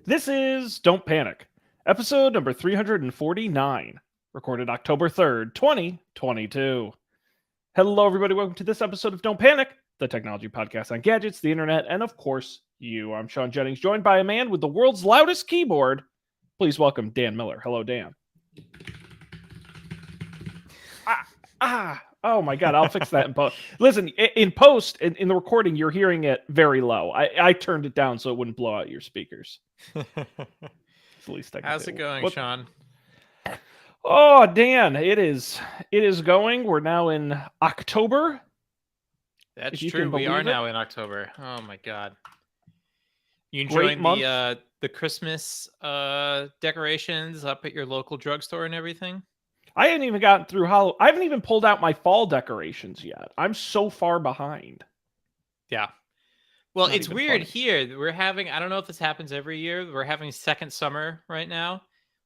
This is Don't Panic, episode number 349, recorded October 3rd, 2022. Hello, everybody. Welcome to this episode of Don't Panic, the technology podcast on gadgets, the internet, and of course, you. I'm Sean Jennings, joined by a man with the world's loudest keyboard. Please welcome Dan Miller. Hello, Dan. Oh my God, I'll fix that in post. Listen, in post, in the recording, you're hearing it very low. I turned it down so it wouldn't blow out your speakers. It's the least I can How's do. it going, Sean? Oh, Dan, it is going. We're now in October. That's if you true. can We are believe it. now in October. Oh my God. You Great enjoying month. the Christmas decorations up at your local drugstore and everything? I hadn't even gotten through I haven't even pulled out my fall decorations yet. I'm so far behind. Yeah. Well, Not it's even weird funny. here. We're having, I don't know if this happens every year. We're having second summer right now.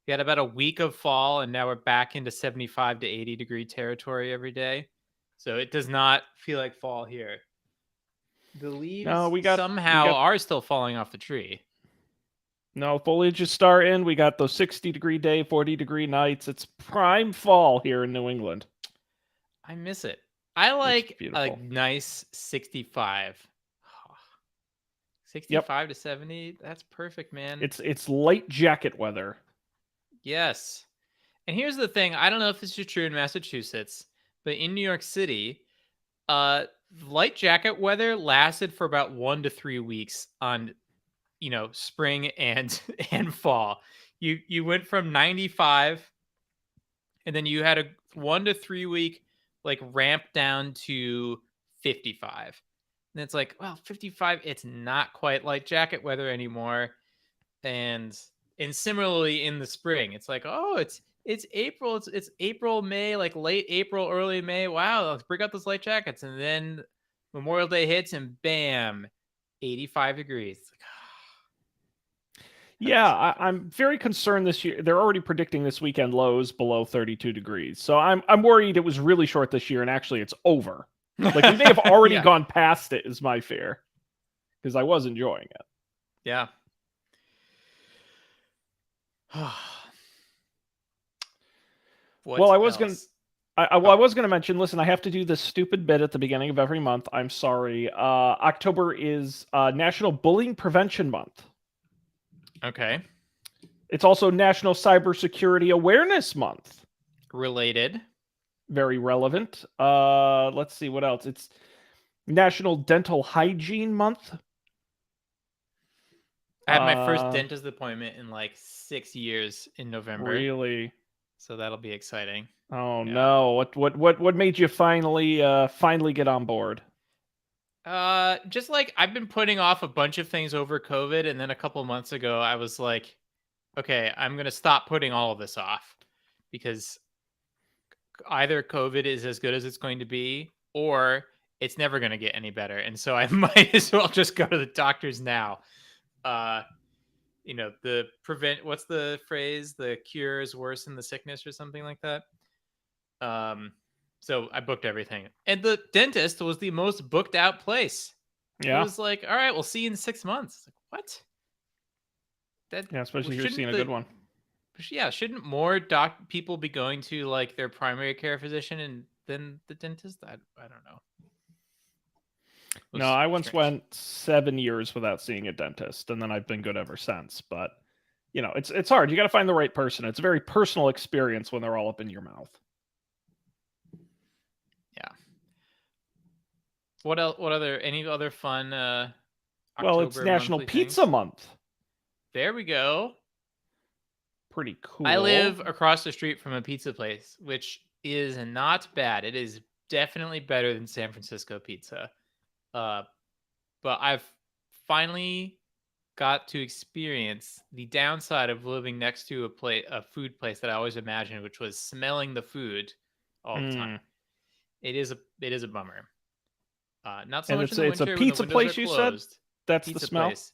We had about a week of fall, and now we're back into 75 to 80 degree territory every day. So it does not feel like fall here. The No, leaves we somehow got are still falling off the tree. no foliage is starting. We got those 60-degree day, 40-degree nights. It's prime fall here in New England. I miss it. I like a beautiful. nice 65. 65 to 70. That's perfect, man. It's light jacket weather. Yes. And here's the thing. I don't know if this is true in Massachusetts, but in New York City, light jacket weather lasted for about 1 to 3 weeks on, spring and and fall. You went from 95 and then you had a 1 to 3 week like ramp down to 55. And it's like, well, 55, it's not quite light jacket weather anymore. And similarly in the spring, it's like, oh, it's April, it's April, May, like late April, early May. Wow, let's bring out those light jackets. And then Memorial Day hits and bam, 85 degrees. Yeah, I'm very concerned this year. They're already predicting this weekend lows below 32 degrees. So I'm worried it was really short this year and actually it's over. Like we may have already gone past it is my fear. Because I was enjoying it. Yeah. Well, I was gonna mention. Listen, I have to do this stupid bit at the beginning of every month. I'm sorry. October is National Bullying Prevention Month. Okay. It's also National Cybersecurity Awareness Month. Related. Very relevant. Let's see what else. It's National Dental Hygiene Month. I had my first dentist appointment in like 6 years in November. Really? So that'll be exciting. Oh yeah. No! What made you finally get on board? Just like I've been putting off a bunch of things over COVID, and then a couple months ago, I was like, okay, I'm gonna stop putting all of this off because either COVID is as good as it's going to be, or it's never gonna get any better. And so I might as well just go to the doctors now. What's the phrase? The cure is worse than the sickness or something like that. So I booked everything. And the dentist was the most booked out place. Yeah. It was like, all right, we'll see you in 6 months. Like, what? Yeah, especially if you're seeing a good one. Yeah, shouldn't more people be going to like their primary care physician and then the dentist? I don't know. No, I once went 7 years without seeing a dentist, and then I've been good ever since. But, it's hard. You got to find the right person. It's a very personal experience when they're all up in your mouth. Yeah. What else? Any other fun well, it's National Pizza Month. There we go. Pretty cool. I live across the street from a pizza place, which is not bad. It is definitely better than San Francisco pizza. But I've finally got to experience the downside of living next to a food place that I always imagined, which was smelling the food all the time. It is a bummer. Not so much in the winter. It's a pizza place, you said? That's the smell? Place.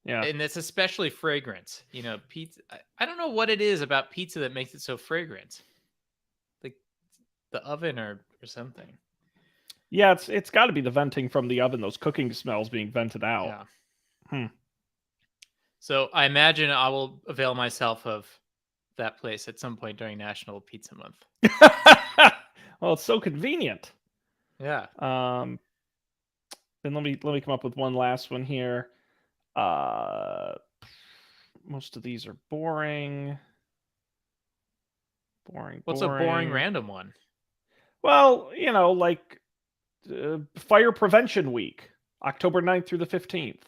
Yeah. And it's especially fragrant. Pizza. I don't know what it is about pizza that makes it so fragrant. Like the oven or something. Yeah, it's got to be the venting from the oven, those cooking smells being vented out. Yeah. So I imagine I will avail myself of that place at some point during National Pizza Month. Well, it's so convenient. Yeah. Then let me come up with one last one here. Most of these are boring. What's a boring random one? Well, like Fire Prevention Week, October 9th through the 15th.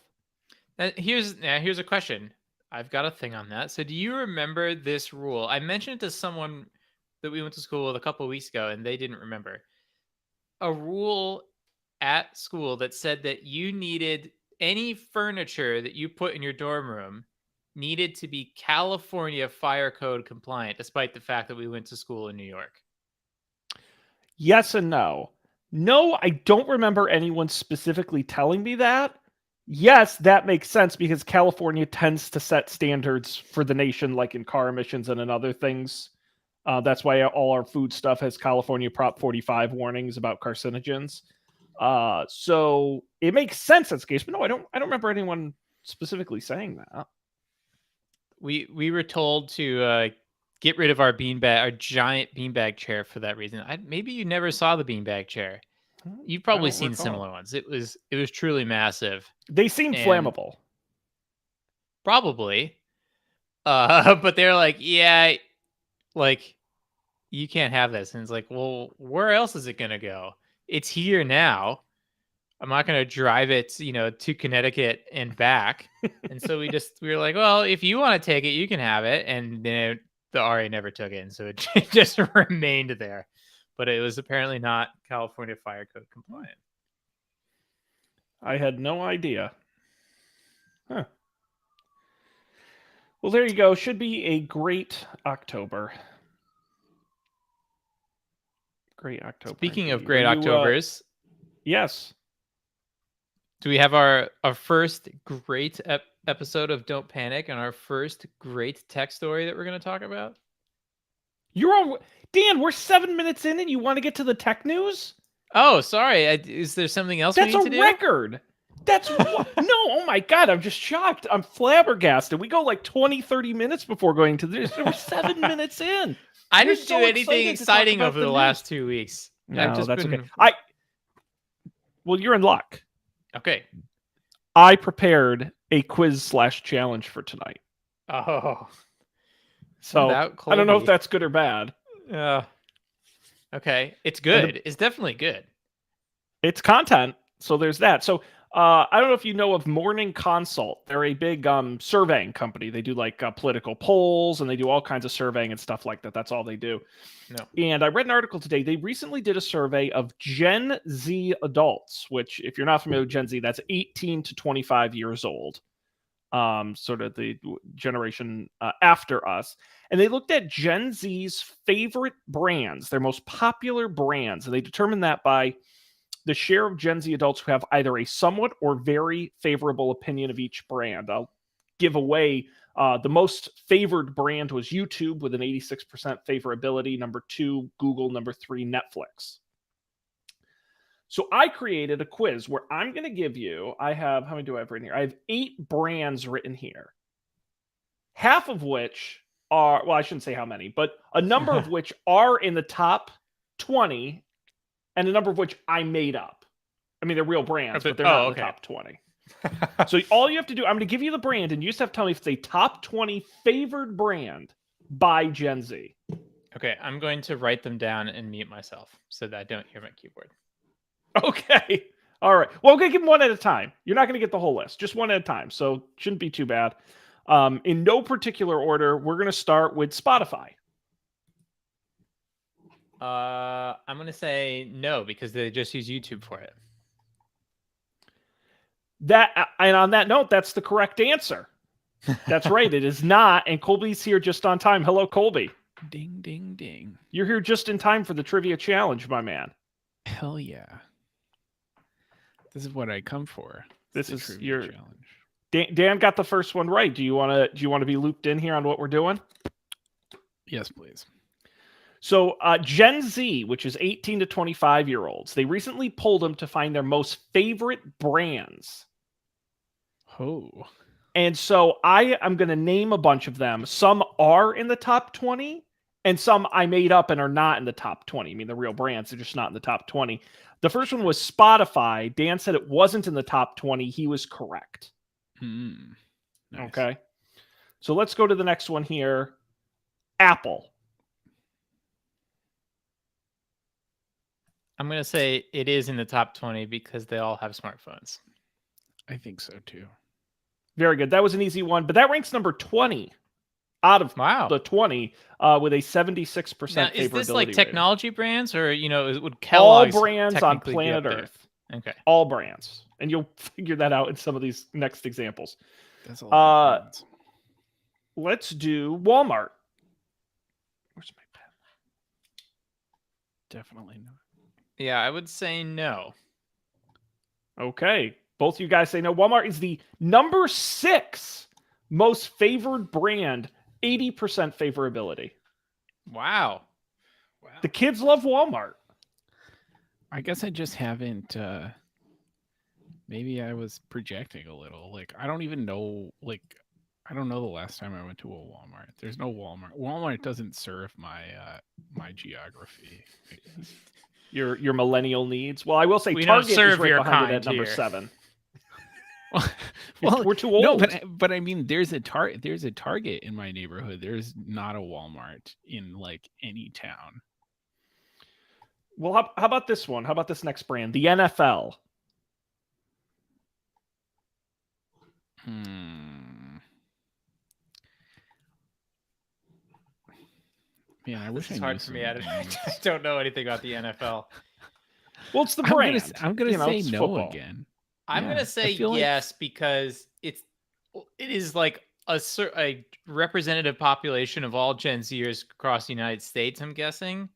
Here's a question. I've got a thing on that. So do you remember this rule? I mentioned it to someone that we went to school with a couple of weeks ago, and they didn't remember. A rule at school that said that you needed any furniture that you put in your dorm room needed to be California fire code compliant, despite the fact that we went to school in New York. Yes and no. No, I don't remember anyone specifically telling me that. Yes, that makes sense because California tends to set standards for the nation, like in car emissions and in other things. That's why all our food stuff has California Prop 45 warnings about carcinogens. So it makes sense in this case, but no, I don't remember anyone specifically saying that. We were told to get rid of our giant beanbag chair for that reason. Maybe you never saw the beanbag chair. You've probably seen similar ones. It was truly massive. They seem flammable. Probably. But they're like, yeah, like you can't have this. And it's like, well, where else is it gonna go? It's here now. I'm not gonna drive it, to Connecticut and back. And so we were like, well, if you want to take it, you can have it. And then the RA never took it, and so it just remained there. But it was apparently not California Fire Code compliant. I had no idea. Huh. Well, there you go. Should be a great October. Great October. Speaking of great Octobers. Yes. Do we have our first great episode of Don't Panic and our first great tech story that we're going to talk about? Dan, we're 7 minutes in and you want to get to the tech news? Oh, sorry. Is there something else we need to do? That's a record. That's no, oh my God, I'm just shocked. I'm flabbergasted. We go like 20, 30 minutes before going to this. We're 7 minutes in. I didn't do anything exciting over the last 2 weeks. No, that's okay. Well, you're in luck. Okay. I prepared a quiz/challenge for tonight. Oh. So I don't know if that's good or bad. Okay. It's good. It's definitely good. It's content. So there's that. So I don't know if you know of Morning Consult. They're a big surveying company. They do like political polls and they do all kinds of surveying and stuff like that. That's all they do. No. And I read an article today. They recently did a survey of Gen Z adults, which if you're not familiar with Gen Z, that's 18 to 25 years old. Sort of the generation after us. And they looked at Gen Z's favorite brands, their most popular brands. And they determined that by the share of Gen Z adults who have either a somewhat or very favorable opinion of each brand. I'll give away the most favored brand was YouTube with an 86% favorability. Number 2, Google. Number 3, Netflix. So I created a quiz where I'm going to give you, how many do I have written here? I have 8 brands written here. Half of which are, well, I shouldn't say how many, but a number of which are in the top 20 and a number of which I made up. I mean, they're real brands, but they're not in the top 20. So all you have to do, I'm going to give you the brand, and you just have to tell me if it's a top 20 favored brand by Gen Z. Okay, I'm going to write them down and mute myself so that I don't hear my keyboard. Okay. All right. Well, we're going to give them one at a time. You're not going to get the whole list, just one at a time. So shouldn't be too bad. In no particular order, we're going to start with Spotify. I'm going to say no because they just use YouTube for it. And on that note, that's the correct answer. That's right. It is not. And Colby's here just on time. Hello, Colby. Ding, ding, ding. You're here just in time for the trivia challenge, my man. Hell yeah. This is what I come for. This is your challenge. Dan got the first one right. Do you want to be looped in here on what we're doing? Yes, please. So Gen Z, which is 18 to 25-year-olds, they recently polled them to find their most favorite brands. Oh. And so I am going to name a bunch of them. Some are in the top 20, and some I made up and are not in the top 20. I mean, the real brands are just not in the top 20. The first one was Spotify. Dan said it wasn't in the top 20. He was correct. Nice. Okay. So let's go to the next one here. Apple. I'm going to say it is in the top 20 because they all have smartphones. I think so too. Very good. That was an easy one, but that ranks number 20 out of Wow. the 20 with a 76% Now, favorability is this like rating. technology brands or, would All Kellogg's brands on technically be up planet there? Earth. Okay. All brands. And you'll figure that out in some of these next examples. That's a lot of brands. Let's do Walmart. Where's my pen? Definitely not. Yeah, I would say no. Okay. Both you guys say no. Walmart is the number 6 most favored brand, 80% favorability. Wow. The kids love Walmart. I guess I just haven't. Maybe I was projecting a little. Like I don't even know. Like I don't know the last time I went to a Walmart. There's no Walmart. Walmart doesn't serve my my geography. I guess. Your millennial needs. Well, I will say We don't Target is serve right your behind it at kind number here. 7. Well, We're too old. no, but I mean, there's a Target in my neighborhood. There's not a Walmart in like any town. Well, how about this one? How about this next brand? The NFL. Man, I wish This is I hard knew for me. some I names. don't know anything about the NFL. Well, it's the I'm brand. I'm gonna You know, say it's no football. again. I'm Yeah, gonna I say feel like- yes because it is like a representative population of all Gen Zers across the United States. I'm guessing.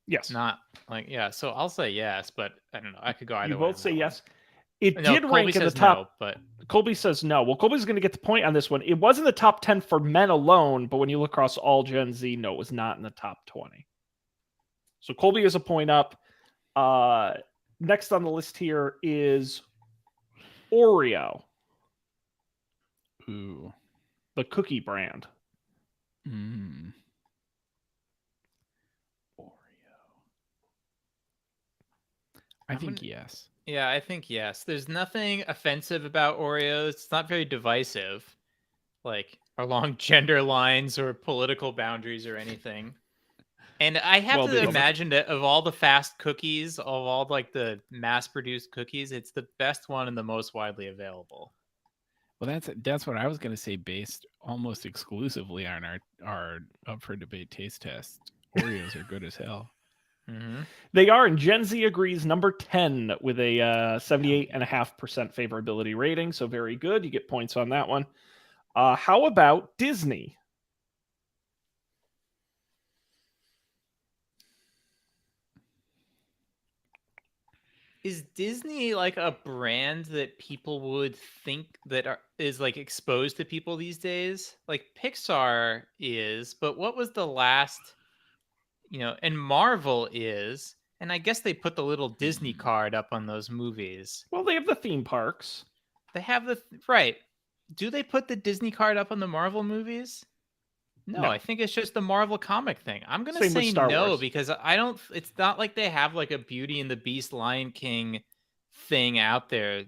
Yes. Not like so I'll say yes, but I don't know. I could go either You way. both say yes. It No, did Colby rank in the says top. no, but Colby says no. Well, Colby's going to get the point on this one. It was in the top 10 for men alone, but when you look across all Gen Z, no, it was not in the top 20. So Colby is a point up. Next on the list here is Oreo, Ooh. the cookie brand. Oreo. I think yes. yeah, I think yes. There's nothing offensive about Oreos. It's not very divisive, like along gender lines or political boundaries or anything. And I have Well, to they love it. imagine that of all the fast cookies, of all like the mass-produced cookies, it's the best one and the most widely available. Well, that's what I was gonna say. Based almost exclusively on our up for debate taste test, Oreos are good as hell. Mm-hmm. They are, and Gen Z agrees number 10 with a 78.5% favorability rating. So very good. You get points on that one. How about Disney? Is Disney like a brand that people would think that is like exposed to people these days? Like Pixar is, but what was the last, and Marvel is, and I guess they put the little Disney card up on those movies. Well, they have the theme parks. They have right. Do they put the Disney card up on the Marvel movies? No, I think it's just the Marvel comic thing. I'm going to Same with say Star no Wars. because it's not like they have like a Beauty and the Beast Lion King thing out there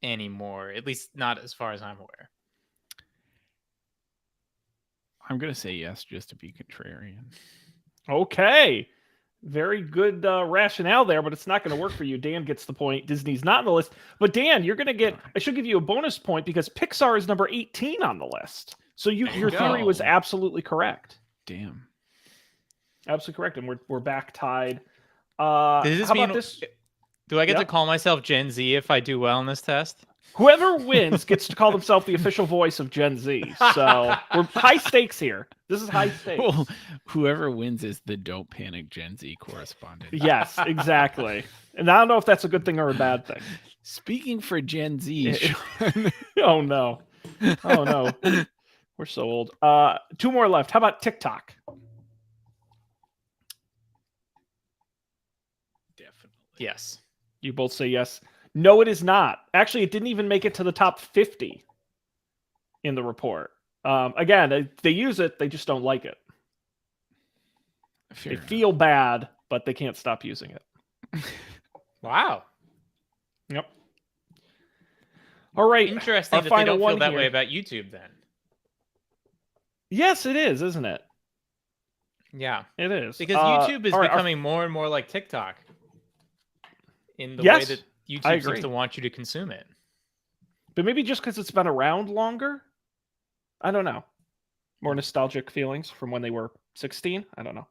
anymore. At least not as far as I'm aware. I'm gonna say yes just to be contrarian. Okay. Very good rationale there, but it's not going to work for you. Dan gets the point. Disney's not on the list. But Dan, you're going to get, I should give you a bonus point because Pixar is number 18 on the list. So your theory was absolutely correct. Damn. Absolutely correct. And we're back tied. Does this how mean, about this? do I get Yeah. to call myself Gen Z if I do well in this test? Whoever wins gets to call themselves the official voice of Gen Z. So we're high stakes here. This is high stakes. Well, whoever wins is the Don't Panic Gen Z correspondent. Yes, exactly. And I don't know if that's a good thing or a bad thing. Speaking for Gen Z, Sean, Oh no. Oh no. We're so old. 2 more left. How about TikTok? definitely. Yes. You both say yes. No, it is not. Actually, it didn't even make it to the top 50. in the report. Again, they use it, they just don't like it. Fair They enough. feel bad, but they can't stop using it. Wow. Yep. All right. Interesting our that they final don't feel one that here. way about YouTube then. Yes, it is, isn't it? Yeah. It is. Because YouTube is all right, becoming more and more like TikTok in the way Yes, that I YouTube seems agree. to want you to consume it. But maybe just because it's been around longer? I don't know. More nostalgic feelings from when they were 16? I don't know.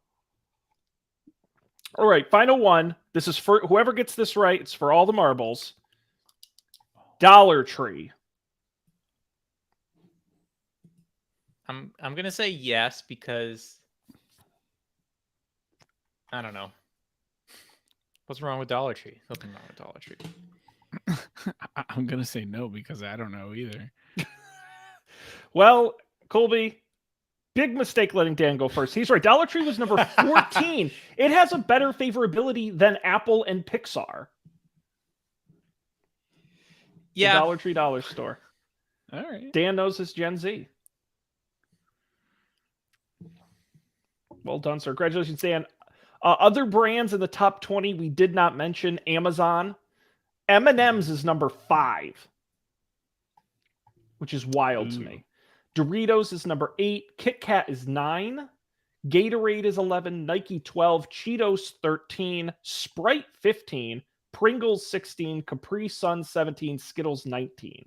All right, final one. This is for whoever gets this right. It's for all the marbles. Dollar Tree. I'm gonna say yes because I don't know. What's wrong with Dollar Tree? Nothing wrong with Dollar Tree. I'm gonna say no because I don't know either. Well, Colby, big mistake letting Dan go first. He's right. Dollar Tree was number 14. It has a better favorability than Apple and Pixar. The Yeah. Dollar Tree dollar store. All right. Dan knows his Gen Z. Well done, sir. Congratulations, Dan. Other brands in the top 20 we did not mention. Amazon. M&M's is number 5, which is wild to me. Doritos is number 8. Kit Kat is 9. Gatorade is 11. Nike 12. Cheetos 13. Sprite 15. Pringles 16. Capri Sun 17. Skittles 19.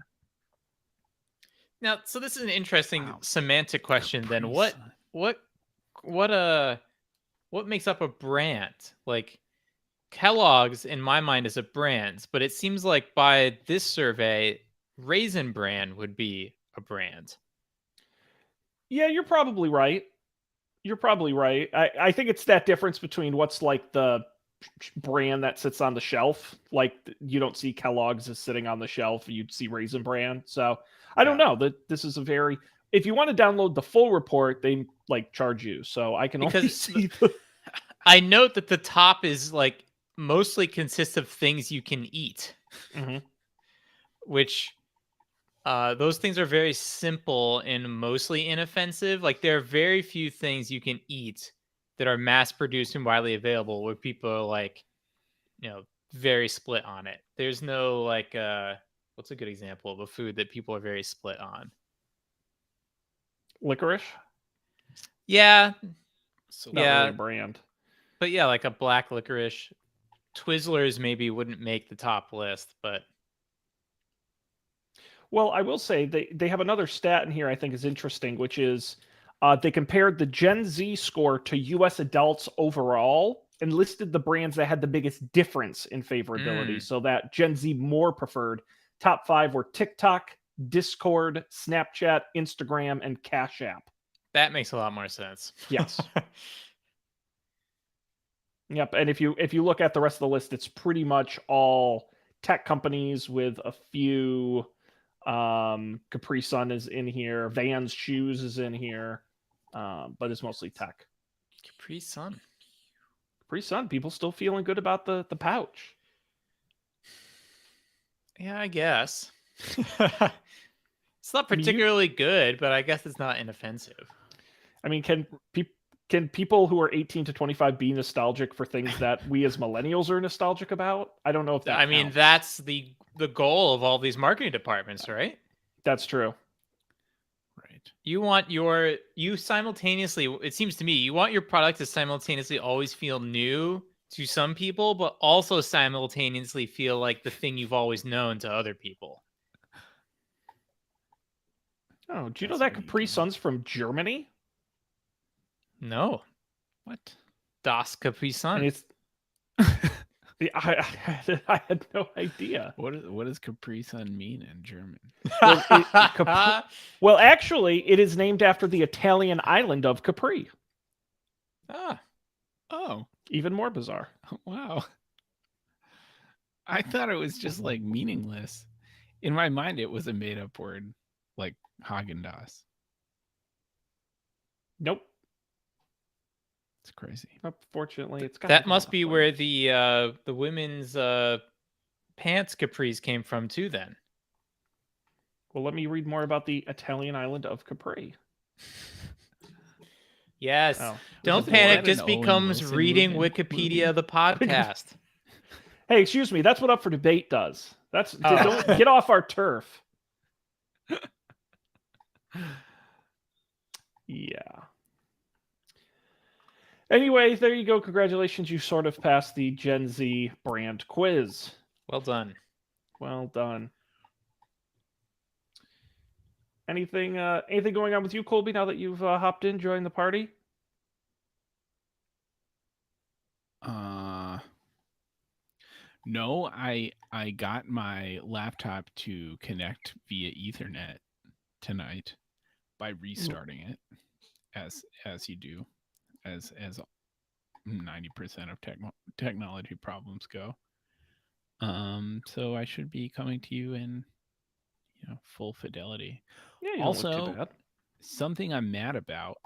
Now, so this is an interesting semantic question. Then, Capri what makes up a brand? Like Kellogg's, in my mind, is a brand, but it seems like by this survey, Raisin Bran would be a brand. Yeah, you're probably right. You're probably right. I think it's that difference between what's like the brand that sits on the shelf. Like you don't see Kellogg's is sitting on the shelf. You'd see Raisin Bran. So I don't know that this is a very. If you want to download the full report, they like charge you. So I can only Because see the. I note that the top is like mostly consists of things you can eat, Mhm. which those things are very simple and mostly inoffensive. Like there are very few things you can eat that are mass produced and widely available where people are like, very split on it. There's no like, what's a good example of a food that people are very split on? Licorice. Yeah, So Not really a brand. but yeah, like a black licorice. Twizzlers maybe wouldn't make the top list, but Well, I will say they have another stat in here I think is interesting, which is they compared the Gen Z score to U.S. adults overall and listed the brands that had the biggest difference in favorability. So that Gen Z more preferred. Top 5 were TikTok, Discord, Snapchat, Instagram, and Cash App. that makes a lot more sense. Yes. Yep. And if you look at the rest of the list, it's pretty much all tech companies with a few. Capri Sun is in here. Vans Shoes is in here, but it's mostly tech. Capri Sun. Capri Sun, people still feeling good about the pouch. Yeah, I guess. It's not particularly good, but I guess it's not inoffensive. I mean, can people who are 18 to 25 be nostalgic for things that we as millennials are nostalgic about? I don't know if that I mean, counts. that's the goal of all these marketing departments, right? That's true. Right. You simultaneously, it seems to me, you want your product to simultaneously always feel new to some people, but also simultaneously feel like the thing you've always known to other people. Oh, do you know That's that what you Capri do. Sun's from Germany? No. What? Das Capri And Sun. it's I had no idea. What does Capri Sun mean in German? Well, actually, it is named after the Italian island of Capri. Oh, Even more bizarre. wow. I thought it was just like meaningless. In my mind, it was a made up word, like Haagen-Dazs. Nope. It's crazy. Unfortunately, it's got That must be where the women's pants capris came from too. Then Well, let me read more about the Italian island of Capri. Yes. Oh. Don't Is panic. that This an Owen becomes Wilson reading movie? Wikipedia, the podcast. Hey, excuse me. That's what Up for Debate does. That's Oh. don't get off our turf. Yeah. Anyway, there you go. Congratulations. You sort of passed the Gen Z brand quiz. Well done. Well done. Anything going on with you, Colby, now that you've hopped in, joined the party? No, I got my laptop to connect via Ethernet tonight by restarting it, as you do, as 90% of technology problems go. So I should be coming to you in full fidelity. Yeah, you Also, don't look too bad. Something I'm mad about,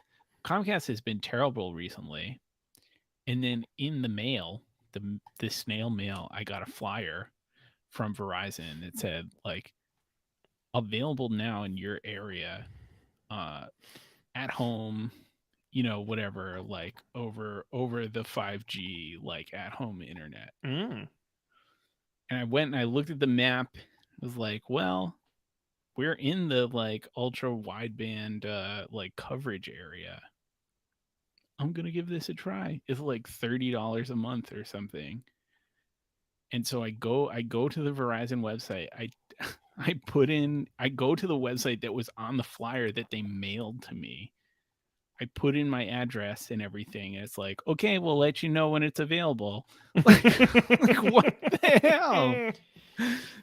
Comcast has been terrible recently. And then in the mail, the snail mail, I got a flyer from Verizon that said, like, available now in your area, at home, whatever, like over the 5G, like at home internet. Mm. And I went and I looked at the map. I was like, well, we're in the like ultra wideband like coverage area. I'm gonna give this a try. It's like $30 a month or something. And so I go to the Verizon website. I go to the website that was on the flyer that they mailed to me. I put in my address and everything. And it's like, okay, we'll let you know when it's available. Like what the hell?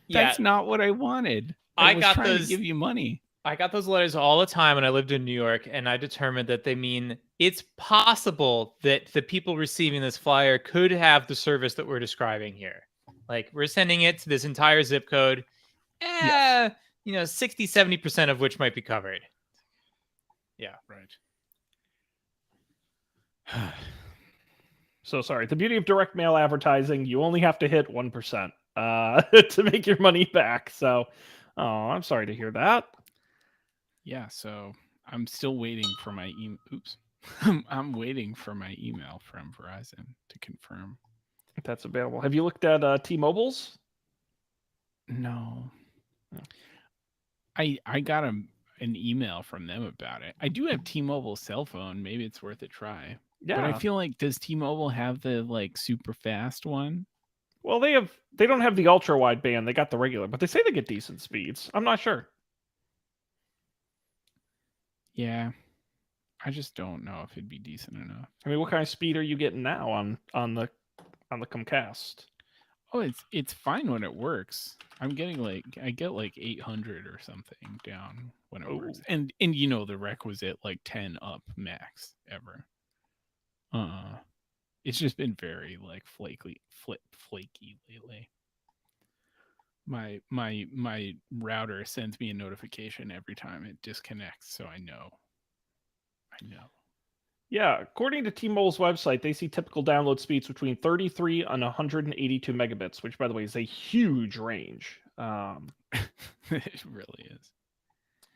That's not what I wanted. I was trying to give you money. I got those letters all the time when I lived in New York, and I determined that they mean it's possible that the people receiving this flyer could have the service that we're describing here. Like, we're sending it to this entire zip code. Yes. 60, 70% of which might be covered. Yeah. Right. So sorry. The beauty of direct mail advertising, you only have to hit 1% to make your money back. So, I'm sorry to hear that. Yeah, so I'm still waiting for my email. Oops. I'm waiting for my email from Verizon to confirm if that's available. Have you looked at T-Mobile's? No. I got an email from them about it. I do have T-Mobile's cell phone. Maybe it's worth a try. Yeah. But I feel like, does T-Mobile have the like super fast one? Well, they don't have the ultra wideband. They got the regular, but they say they get decent speeds. I'm not sure. Yeah. I just don't know if it'd be decent enough. I mean, what kind of speed are you getting now on the Comcast? Oh, it's fine when it works. I get like 800 or something down when it works. And the requisite like 10 up max ever. It's just been very like flaky lately. My router sends me a notification every time it disconnects, so I know. Yeah, according to T-Mobile's website, they see typical download speeds between 33 and 182 megabits, which, by the way, is a huge range. It really is.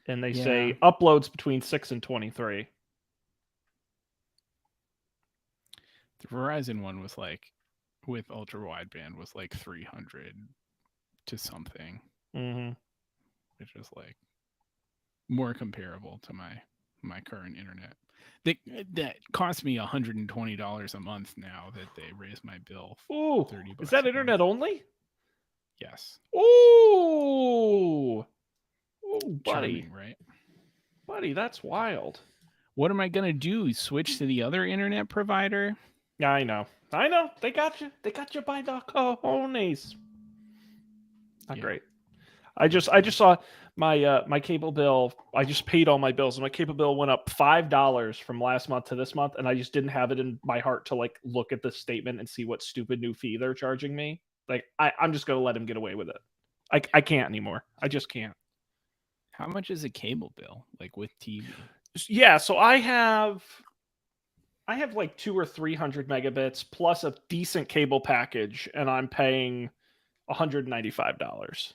And they say uploads between 6 and 23. The Verizon one was like, with ultra wideband, was like 300 to something. Mm-hmm. Which is like more comparable to my current internet. That cost me $120 a month now that they raised my bill. Ooh, is that internet only? Yes. Ooh, buddy. Charming, right? Buddy, that's wild. What am I gonna do? Switch to the other internet provider? Yeah, I know. They got you. They got you by the cojones. Not great. I just saw my cable bill. I just paid all my bills, and my cable bill went up $5 from last month to this month, and I just didn't have it in my heart to like look at the statement and see what stupid new fee they're charging me. Like I'm just gonna let him get away with it. I can't anymore. I just can't. How much is a cable bill, like with TV? Yeah, so I have like 200 or 300 megabits plus a decent cable package, and I'm paying $195.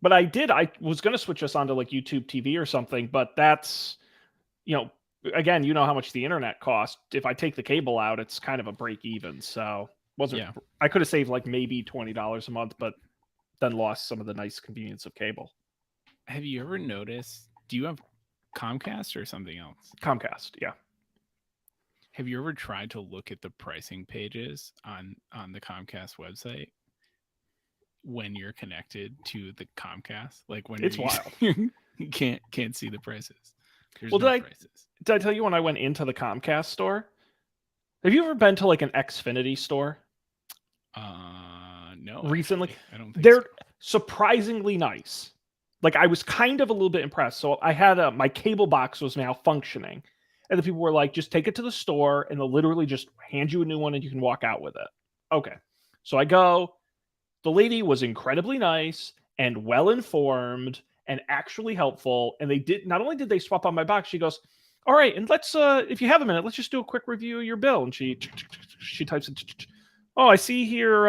But I was going to switch us onto like YouTube TV or something, but that's, again, you know how much the internet costs. If I take the cable out, it's kind of a break even. So I could have saved like maybe $20 a month, but then lost some of the nice convenience of cable. Have you ever noticed, do you have Comcast or something else? Comcast, yeah. Have you ever tried to look at the pricing pages on the Comcast website when you're connected to the Comcast? Like when it's you're wild. You can't see the prices. There's prices. Did I tell you when I went into the Comcast store? Have you ever been to like an Xfinity store? No. Recently? Actually, I don't think they're so. surprisingly nice. Like I was kind of a little bit impressed. So I had my cable box was malfunctioning. And the people were like, just take it to the store and they'll literally just hand you a new one and you can walk out with it. Okay. So I go. The lady was incredibly nice and well-informed and actually helpful. And not only did they swap on my box, she goes, all right, and let's, if you have a minute, let's just do a quick review of your bill. And she types in, oh, I see here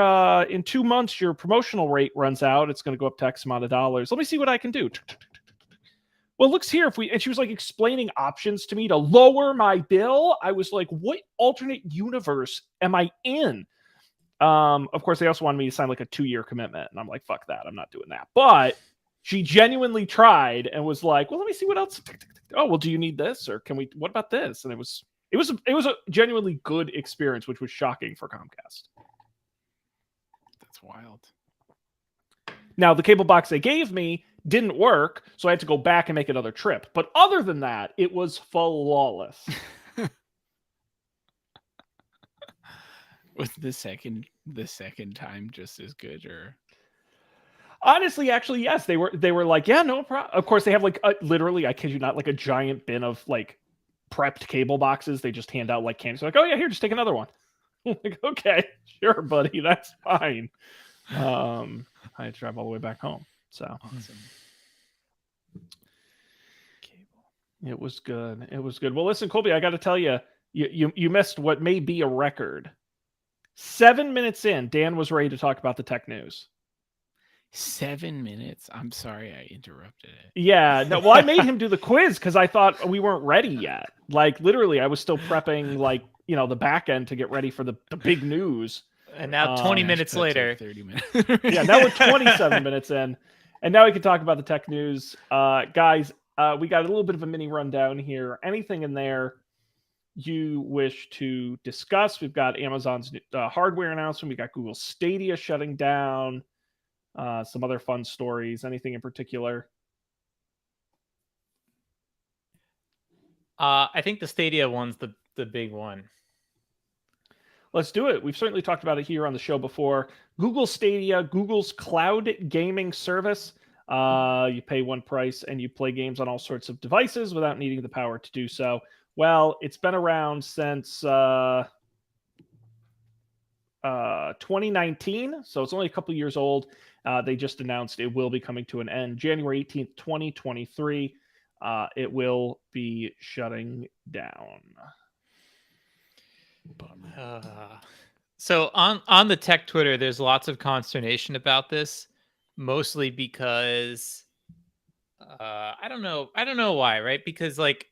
in 2 months, your promotional rate runs out. It's going to go up to X amount of dollars. Let me see what I can do. Well, looks here and she was like explaining options to me to lower my bill. I was like, what alternate universe am I in? Of course, they also wanted me to sign like a 2-year commitment. And I'm like, fuck that. I'm not doing that. But she genuinely tried and was like, well, let me see what else. Oh, well, do you need this? Or what about this? And it was a genuinely good experience, which was shocking for Comcast. That's wild. Now, the cable box they gave me didn't work, so I had to go back and make another trip. But other than that, it was flawless. Was the second time just as good, or? Honestly, actually, yes. They were like, yeah, no problem. Of course, they have like literally, I kid you not, like a giant bin of like prepped cable boxes. They just hand out like candy. So like, oh yeah, here, just take another one. Like, okay, sure, buddy, that's fine. I had to drive all the way back home. So Awesome. Cable. It was good. It was good. Well, listen, Colby, I got to tell you, you missed what may be a record. 7 minutes in, Dan was ready to talk about the tech news. 7 minutes? I'm sorry I interrupted it. Yeah. No, well, I made him do the quiz because I thought we weren't ready yet. Like, literally, I was still prepping, like, the back end to get ready for the big news. And now 20 minutes later. 30 minutes. Yeah, now we're 27 minutes in. And now we can talk about the tech news. Guys, we got a little bit of a mini rundown here. Anything in there you wish to discuss? We've got Amazon's hardware announcement. We got Google Stadia shutting down. Some other fun stories. Anything in particular? I think the Stadia one's the big one. Let's do it. We've certainly talked about it here on the show before. Google Stadia, Google's cloud gaming service. You pay one price and you play games on all sorts of devices without needing the power to do so. Well, it's been around since 2019, so it's only a couple years old. They just announced it will be coming to an end January 18th, 2023. It will be shutting down. So on the tech Twitter, there's lots of consternation about this, mostly because I don't know why, right? Because like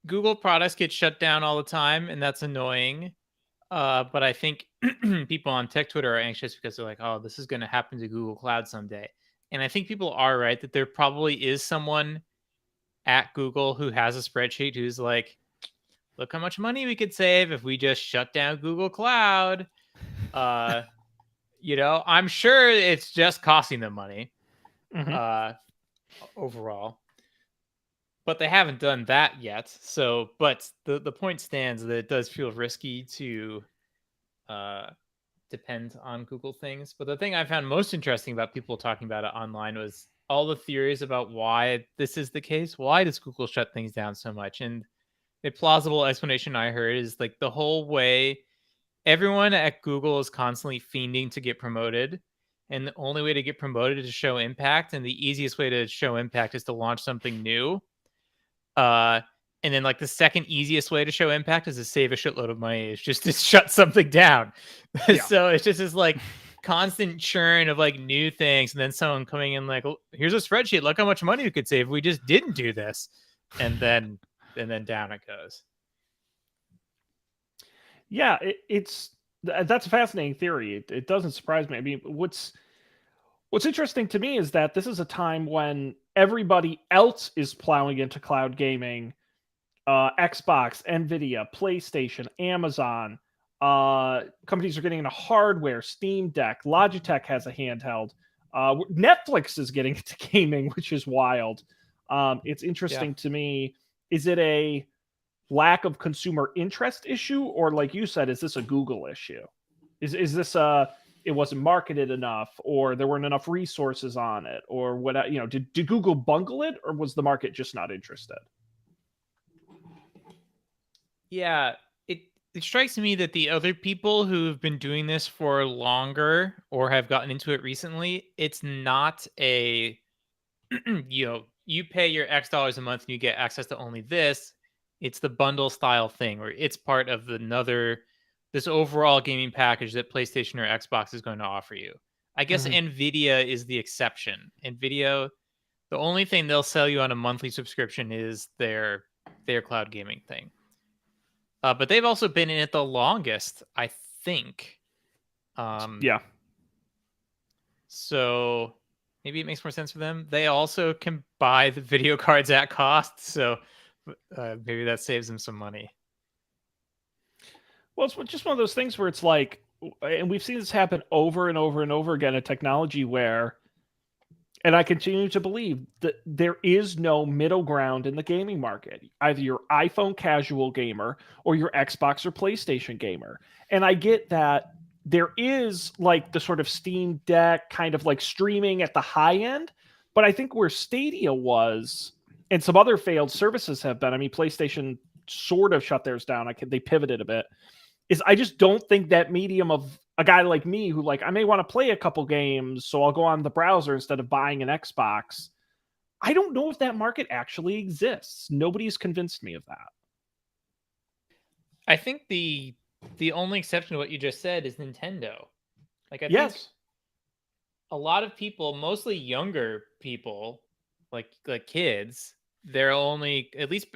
Google products get shut down all the time, and that's annoying. But I think people on tech Twitter are anxious because they're like, oh, this is going to happen to Google Cloud someday. And I think people are right that there probably is someone at Google who has a spreadsheet who's like, look how much money we could save if we just shut down Google Cloud. I'm sure it's just costing them money overall. But they haven't done that yet. So, but the point stands that it does feel risky to depend on Google things. But the thing I found most interesting about people talking about it online was all the theories about why this is the case. Why does Google shut things down so much? And a plausible explanation I heard is like the whole way everyone at Google is constantly fiending to get promoted. And the only way to get promoted is to show impact. And the easiest way to show impact is to launch something new. And then like the second easiest way to show impact is to save a shitload of money. It's just to shut something down. Yeah. So it's just this like constant churn of like new things, and then someone coming in like, "Oh, here's a spreadsheet. Look how much money you could save if we just didn't do this," and then down it goes. Yeah, that's a fascinating theory. It doesn't surprise me. I mean, what's interesting to me is that this is a time when everybody else is plowing into cloud gaming. Xbox, Nvidia, PlayStation, Amazon, companies are getting into hardware, Steam Deck, Logitech has a handheld. Netflix is getting into gaming, which is wild. It's interesting to me. Is it a lack of consumer interest issue, or like you said, is this a Google issue? Is this it wasn't marketed enough, or there weren't enough resources on it, or what? Did Google bungle it, or was the market just not interested? Yeah, it strikes me that the other people who've been doing this for longer or have gotten into it recently, it's not a you pay your X dollars a month and you get access to only this. It's the bundle style thing where it's part of this overall gaming package that PlayStation or Xbox is going to offer you. I guess Nvidia is the exception. Nvidia, the only thing they'll sell you on a monthly subscription is their cloud gaming thing. But they've also been in it the longest, I think. Yeah. So maybe it makes more sense for them. They also can buy the video cards at cost, so maybe that saves them some money. Well, it's just one of those things where it's like, and we've seen this happen over and over and over again in technology where, and I continue to believe that there is no middle ground in the gaming market. Either you're iPhone casual gamer or you're Xbox or PlayStation gamer. And I get that there is like the sort of Steam Deck kind of like streaming at the high end, but I think where Stadia was, and some other failed services have been, I mean, PlayStation sort of shut theirs down. They pivoted a bit. Is I just don't think that medium of a guy like me who like I may want to play a couple games, so I'll go on the browser instead of buying an Xbox. I don't know if that market actually exists. Nobody's convinced me of that. I think the only exception to what you just said is Nintendo. Like I think a lot of people, mostly younger people, like kids, their only, at least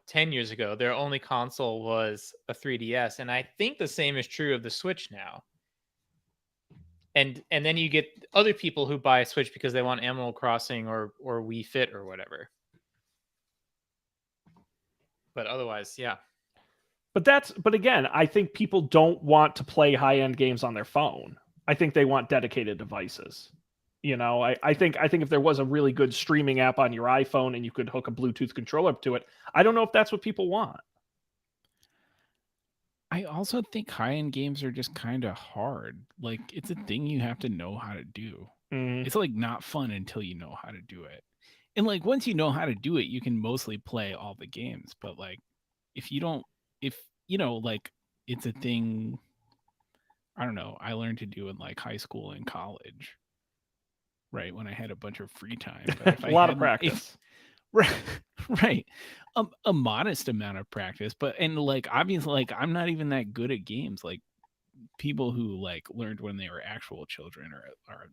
10 years ago, their only console was a 3DS, and I think the same is true of the Switch now. And then you get other people who buy a Switch because they want Animal Crossing or Wii Fit or whatever. But otherwise, yeah. But again, I think people don't want to play high-end games on their phone. I think they want dedicated devices. I think if there was a really good streaming app on your iPhone and you could hook a Bluetooth controller up to it, I don't know if that's what people want. I also think high-end games are just kind of hard. Like, it's a thing you have to know how to do. It's like not fun until you know how to do it. And like once you know how to do it, you can mostly play all the games. But like if like it's a thing, I don't know, I learned to do in like high school and college. Right, when I had a bunch of free time. But if a lot of practice. Right. A modest amount of practice, and like obviously like I'm not even that good at games. Like people who like learned when they were actual children are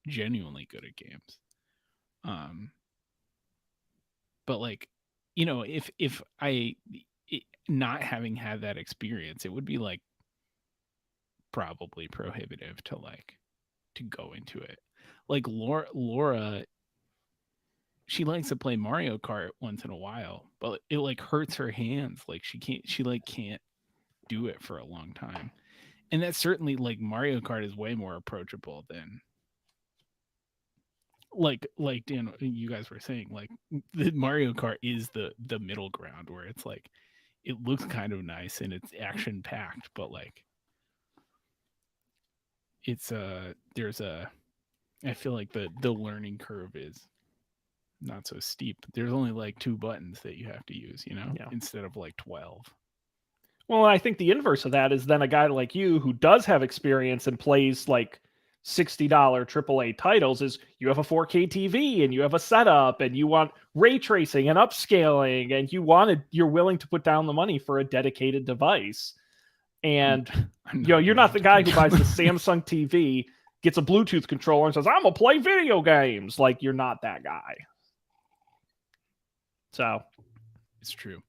genuinely good at games. But like, if not having had that experience, it would be like probably prohibitive to go into it. Like Laura, she likes to play Mario Kart once in a while, but it like hurts her hands. Like she can't do it for a long time. And that's certainly like Mario Kart is way more approachable than like Dan, you guys were saying, like the Mario Kart is the middle ground where it's like it looks kind of nice and it's action packed, but like it's I feel like the learning curve is not so steep. There's only like 2 buttons that you have to use, instead of like 12. Well, I think the inverse of that is then a guy like you who does have experience and plays like $60 AAA titles is you have a 4K TV and you have a setup and you want ray tracing and upscaling and you're willing to put down the money for a dedicated device. And you're not the guy who buys the Samsung TV gets a Bluetooth controller and says, "I'm gonna play video games." Like, you're not that guy. So It's true.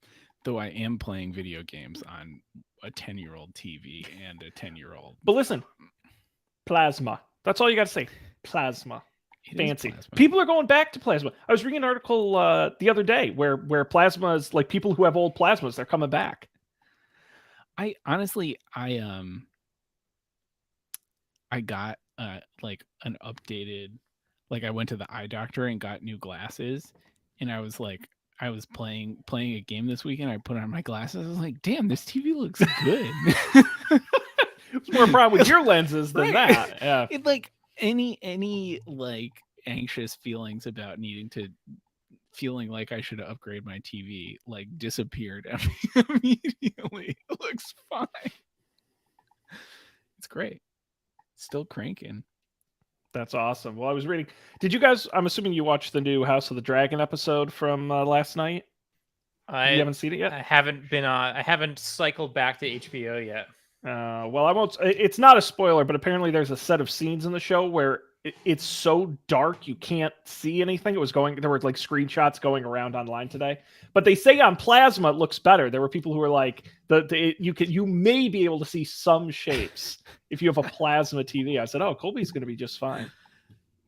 Though I am playing video games on a 10-year-old TV and a 10-year-old. but listen, plasma. That's all you got to say. Plasma. It is Fancy. plasma. People are going back to plasma. I was reading an article the other day where plasma is like people who have old plasmas, they're coming back. I honestly, I got like an updated, like I went to the eye doctor and got new glasses, and I was playing a game this weekend. I put on my glasses. I was like, damn, this TV looks good. It's more a problem with your lenses than Right. that. Yeah. It like any like anxious feelings about feeling like I should upgrade my TV like disappeared immediately. It looks fine. It's great. Still cranking. That's awesome. Well, I was reading. Did you guys? I'm assuming you watched the new House of the Dragon episode from last night. You haven't seen it yet. I haven't cycled back to HBO yet. Well, I won't. It's not a spoiler, but apparently there's a set of scenes in the show where it's so dark you can't see anything. There were like screenshots going around online today, but they say on plasma it looks better. There were people who were like, you may be able to see some shapes if you have a plasma TV. I said, oh, Colby's going to be just fine.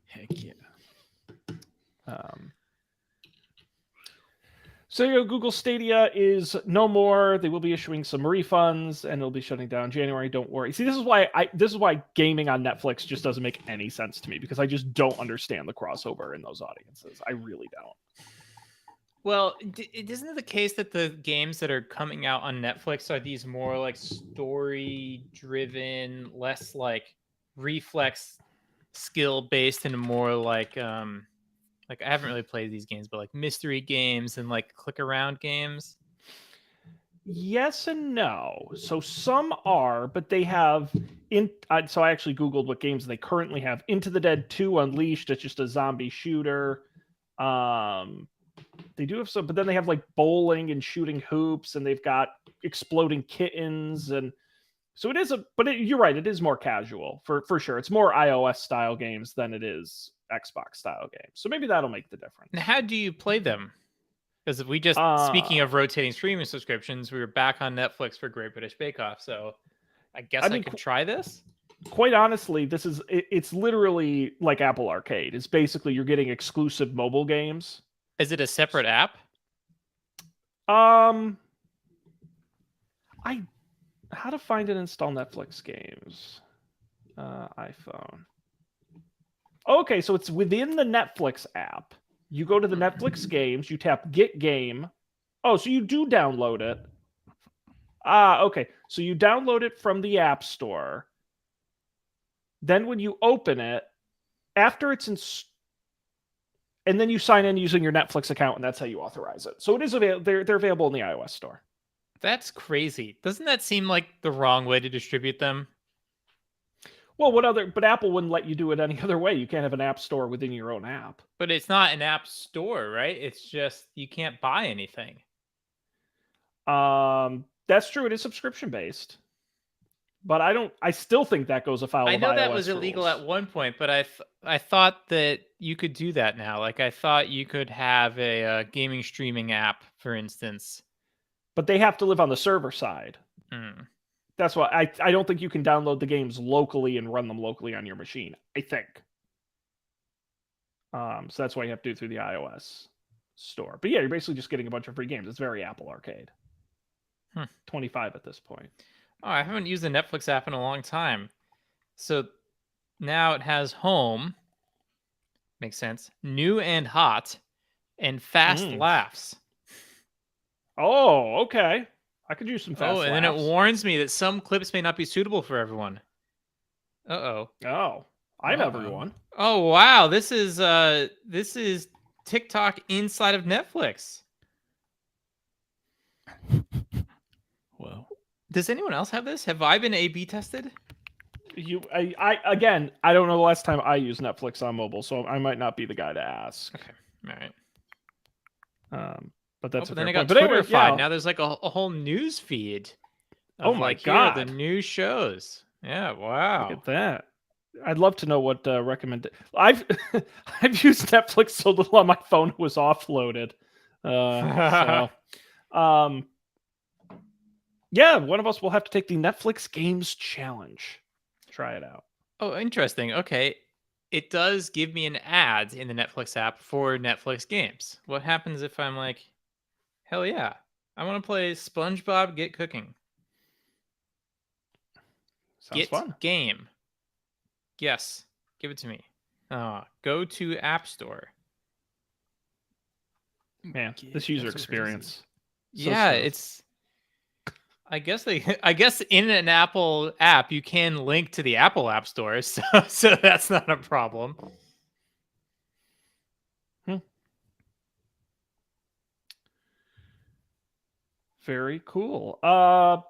Heck yeah. So Google Stadia is no more. They will be issuing some refunds, and it'll be shutting down January. Don't worry. See, this is why gaming on Netflix just doesn't make any sense to me, because I just don't understand the crossover in those audiences. I really don't. Well, isn't it the case that the games that are coming out on Netflix are these more like story-driven, less like reflex skill-based, and more like I haven't really played these games, but like mystery games and like click-around games? Yes and no. So some are, but they have so I actually Googled what games they currently have. Into the Dead 2 Unleashed. It's just a zombie shooter. They do have some, but then they have like bowling and shooting hoops, and they've got exploding kittens, and so it is you're right, it is more casual for sure. It's more iOS style games than it is Xbox style games. So maybe that'll make the difference. And how do you play them? Because if we just speaking of rotating streaming subscriptions, we were back on Netflix for Great British Bake Off, so I guess I could try this. Quite honestly, it's literally like Apple Arcade. It's basically you're getting exclusive mobile games. Is it a separate app? How to find and install Netflix games? iPhone. Okay, so it's within the Netflix app. You go to the Netflix games, you tap Get Game. Oh, so you do download it. Okay. So you download it from the App Store. Then when you open it, after it's and then you sign in using your Netflix account, and that's how you authorize it. So it is available. They're available in the iOS store. That's crazy. Doesn't that seem like the wrong way to distribute them? Well, but Apple wouldn't let you do it any other way. You can't have an app store within your own app. But it's not an app store, right? It's just you can't buy anything. That's true. It is subscription based. But I still think that goes afoul of I know iOS that was illegal rules. at one point, but I thought that you could do that now. Like I thought you could have a gaming streaming app, for instance. But they have to live on the server side. Mm. That's why I don't think you can download the games locally and run them locally on your machine, I think. So that's why you have to do it through the iOS store. But yeah, you're basically just getting a bunch of free games. It's very Apple Arcade. 25 at this point. Oh, I haven't used the Netflix app in a long time. So now it has Home. Makes sense. New and Hot. And Fast Laughs. Oh, okay. I could use some fast laughs. And then it warns me that some clips may not be suitable for everyone. Oh, I'm everyone. Oh, wow. This is TikTok inside of Netflix. Whoa. Does anyone else have this? Have I been A/B tested? I don't know the last time I used Netflix on mobile, so I might not be the guy to ask. Okay, all right. But that's then I got Twitterfied. Now there's like a whole news feed. Oh my god, the new shows. Yeah, wow. Look at that. I'd love to know what recommended. I've I've used Netflix so little on my phone it was offloaded. Yeah, one of us will have to take the Netflix Games Challenge. Try it out. Oh, interesting. Okay. It does give me an ad in the Netflix app for Netflix games. What happens if I'm like, hell yeah, I want to play SpongeBob Get Cooking? Sounds Get fun. game. Yes, give it to me. Go to App Store. Man, Get- this user that's so crazy. experience. So Yeah, smooth. it's. I guess in an Apple app you can link to the Apple App Store, so that's not a problem. Very cool. All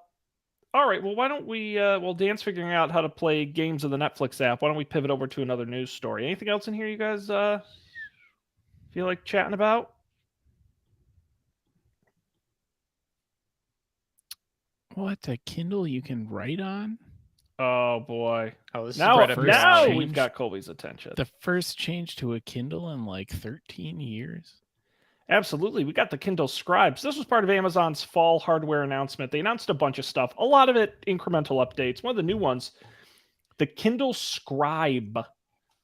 right. Well, why don't we? While Dan's figuring out how to play games in the Netflix app, why don't we pivot over to another news story? Anything else in here you guys feel like chatting about? What, a Kindle you can write on? Oh boy. Oh, this Now, is right up your first now alley. we've change. got Colby's attention. The first change to a Kindle in like 13 years. Absolutely. We got the Kindle Scribes. This was part of Amazon's fall hardware announcement. They announced a bunch of stuff, a lot of it incremental updates. One of the new ones, the Kindle Scribe.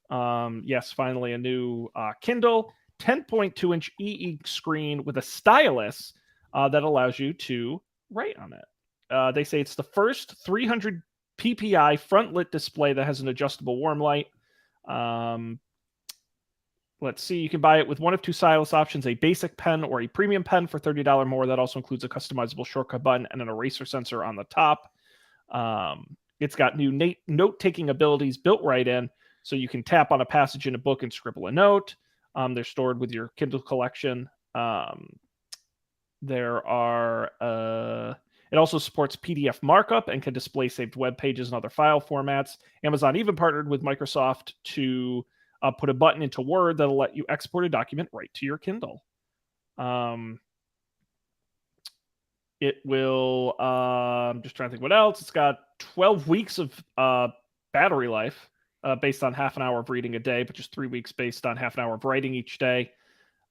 Yes, finally a new Kindle 10.2-inch e-ink screen with a stylus that allows you to write on it. They say it's the first 300 ppi front lit display that has an adjustable warm light. Let's see, you can buy it with one of two stylus options, a basic pen or a premium pen for $30 more. That also includes a customizable shortcut button and an eraser sensor on the top. It's got new note-taking abilities built right in, so you can tap on a passage in a book and scribble a note. They're stored with your Kindle collection. It also supports PDF markup and can display saved web pages and other file formats. Amazon even partnered with Microsoft to put a button into Word that'll let you export a document right to your Kindle. It will, I'm just trying to think what else. It's got 12 weeks of battery life based on half an hour of reading a day, but just 3 weeks based on half an hour of writing each day.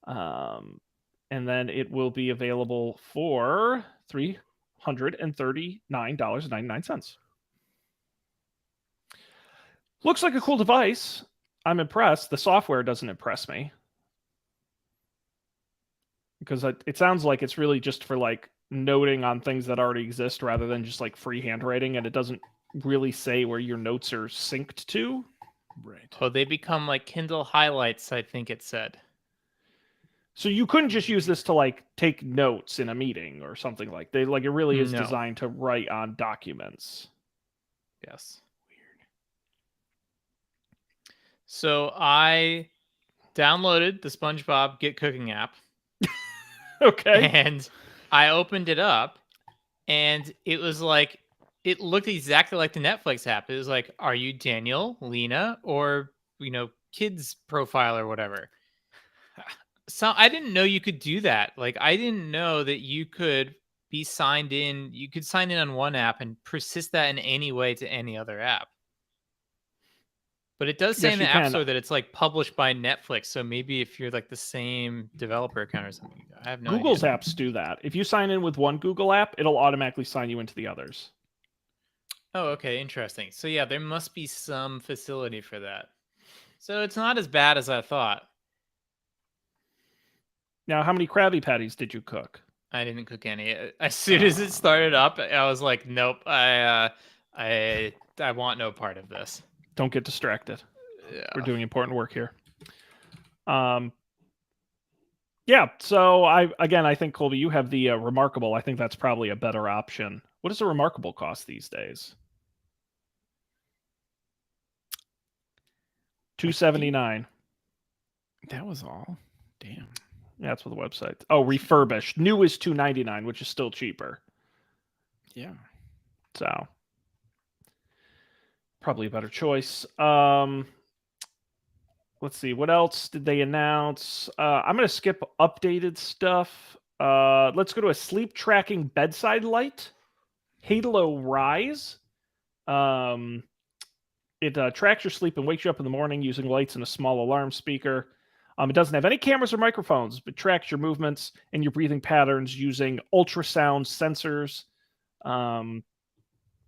And then it will be available for $339.99. Looks like a cool device. I'm impressed. The software doesn't impress me. Because it sounds like it's really just for like noting on things that already exist rather than just like free handwriting, and it doesn't really say where your notes are synced to. Right. Oh, they become like Kindle highlights, I think it said. So you couldn't just use this to like take notes in a meeting or something like that. Like it really is No. designed to write on documents. Yes. Weird. So I downloaded the SpongeBob Get Cooking app. Okay. And I opened it up, and it was like, it looked exactly like the Netflix app. It was like, are you Daniel, Lena, or, kids profile or whatever? So I didn't know you could do that. Like, I didn't know that you could be signed in. You could sign in on one app and persist that in any way to any other app. But it does say Yes, in the you App can. Store that it's like published by Netflix. So maybe if you're like the same developer account or something, I have no Google's idea. apps do that. If you sign in with one Google app, it'll automatically sign you into the others. Oh, okay, interesting. So yeah, there must be some facility for that. So it's not as bad as I thought. Now, how many Krabby Patties did you cook? I didn't cook any. As soon as it started up, I was like, nope, I want no part of this. Don't get distracted. Yeah. We're doing important work here. Yeah, so I think, Colby, you have the Remarkable. I think that's probably a better option. What does a Remarkable cost these days? $279. That was all. Damn. Yeah, that's what the website. Oh, refurbished. New is $299, which is still cheaper. Yeah. So probably a better choice. Let's see, what else did they announce? I'm going to skip updated stuff. Let's go to a sleep tracking bedside light, Halo Rise. It tracks your sleep and wakes you up in the morning using lights and a small alarm speaker. It doesn't have any cameras or microphones, but tracks your movements and your breathing patterns using ultrasound sensors.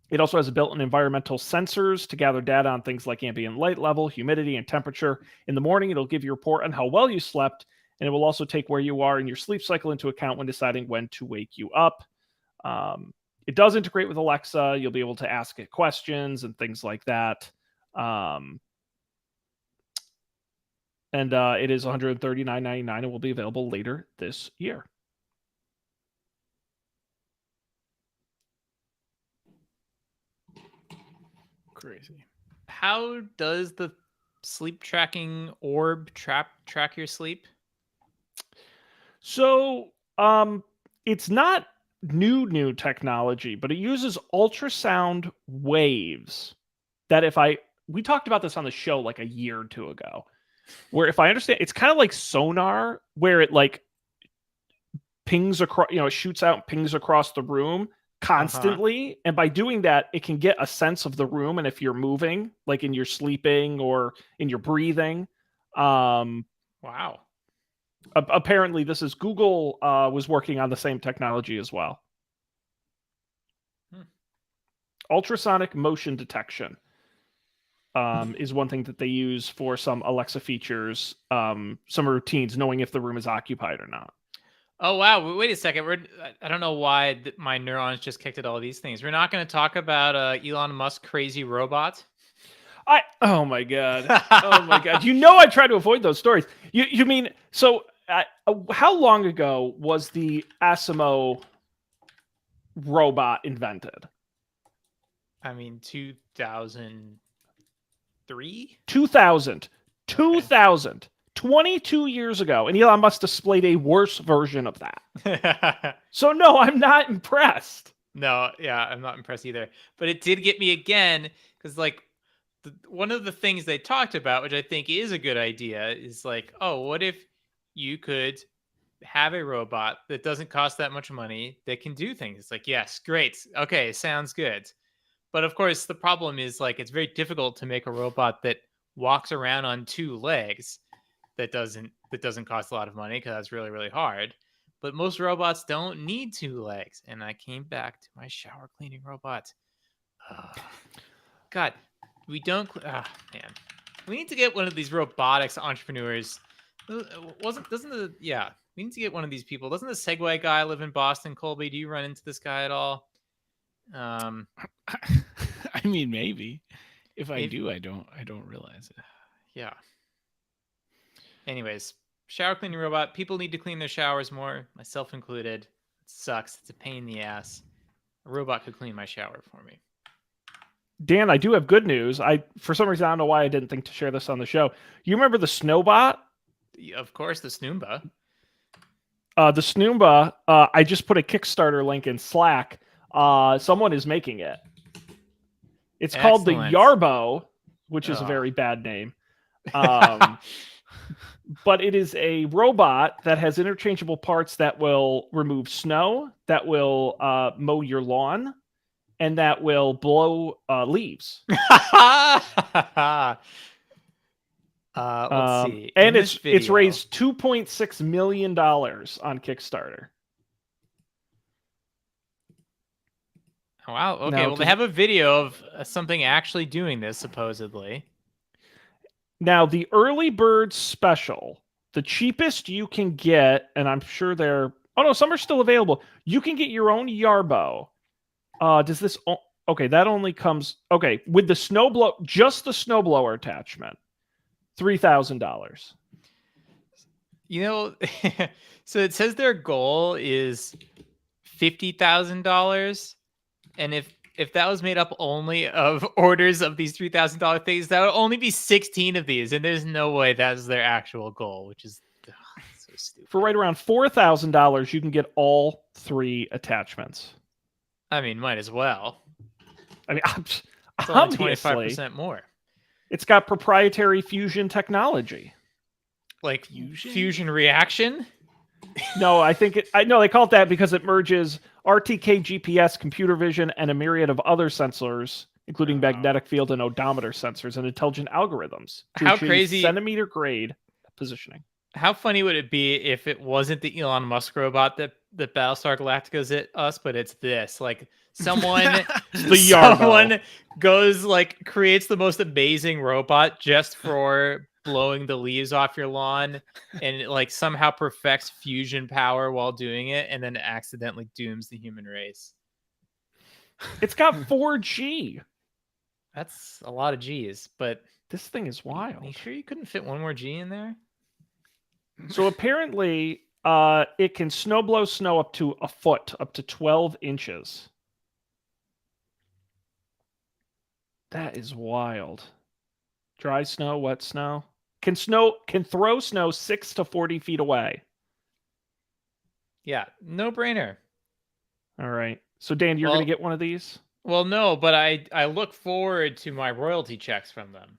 It also has built-in environmental sensors to gather data on things like ambient light level, humidity, and temperature. In the morning, it'll give you a report on how well you slept, and it will also take where you are in your sleep cycle into account when deciding when to wake you up. It does integrate with Alexa. You'll be able to ask it questions and things like that. And it is $139.99 and will be available later this year. Crazy. How does the sleep tracking orb track your sleep? So it's not new technology, but it uses ultrasound waves that we talked about this on the show like a year or two ago, where if I understand, it's kind of like sonar where it like pings across, it shoots out and pings across the room constantly. And by doing that, it can get a sense of the room. And if you're moving, like in your sleeping or in your breathing, Wow. Apparently this is Google was working on the same technology as well. Ultrasonic motion detection is one thing that they use for some Alexa features, some routines, knowing if the room is occupied or not. Oh, wow. Wait a second. I don't know why my neurons just kicked at all these things. We're not going to talk about Elon Musk crazy robot. Oh my God. Oh my God. I try to avoid those stories. You mean, so how long ago was the Asimo robot invented? I mean, 2003? 2000. 22 years ago. And Elon Musk displayed a worse version of that. So no, I'm not impressed. No, yeah, I'm not impressed either. But it did get me again, because like one of the things they talked about, which I think is a good idea, is like, oh, what if you could have a robot that doesn't cost that much money that can do things? It's like, yes, great. Okay, sounds good. But of course, the problem is like it's very difficult to make a robot that walks around on two legs that doesn't cost a lot of money, because that's really, really hard. But most robots don't need two legs. And I came back to my shower cleaning robot. God, we don't. Man, we need to get one of these robotics entrepreneurs. We need to get one of these people. Doesn't the Segway guy live in Boston, Colby? Do you run into this guy at all? I mean, maybe. If I do, I don't realize it. Yeah. Anyways, shower cleaning robot. People need to clean their showers more, myself included. It sucks. It's a pain in the ass. A robot could clean my shower for me. Dan, I do have good news. For some reason, I don't know why I didn't think to share this on the show. You remember the Snowbot? Of course, the Snoomba. The Snoomba, I just put a Kickstarter link in Slack. Someone is making it. It's called the Yarbo, which is a very bad name. But it is a robot that has interchangeable parts that will remove snow, that will mow your lawn, and that will blow leaves. Let's see. And it's raised $2.6 million on Kickstarter. Wow. Okay. Well, they have a video of something actually doing this, supposedly. Now, the early bird special, the cheapest you can get, and I'm sure some are still available. You can get your own Yarbo. Does this? Okay, that only comes. Okay, with the just the snowblower attachment, $3,000. So it says their goal is $50,000, and if that was made up only of orders of these $3,000 things, that would only be 16 of these, and there's no way that's their actual goal, which is so stupid. For right around $4,000, you can get all three attachments. I mean, might as well. I mean, it's only 25% more. It's got proprietary fusion technology. Like fusion reaction? No, I think they call it that because it merges RTK GPS, computer vision, and a myriad of other sensors including Wow. magnetic field and odometer sensors and intelligent algorithms to How achieve crazy- centimeter grade positioning. How funny would it be if it wasn't the Elon Musk robot that Battlestar Galactica's at us, but it's this? Like someone, The Yarbo. someone goes like creates the most amazing robot just for blowing the leaves off your lawn, and it like somehow perfects fusion power while doing it, and then accidentally dooms the human race. It's got 4G. That's a lot of G's, but This thing is wild. you sure you couldn't fit one more G in there? So apparently, it can blow snow up to a foot, up to 12 inches. That is wild. Dry snow, wet snow. Can throw snow 6 to 40 feet away. Yeah, no brainer. All right. So Dan, you're Well- gonna get one of these? Well, no, but I look forward to my royalty checks from them.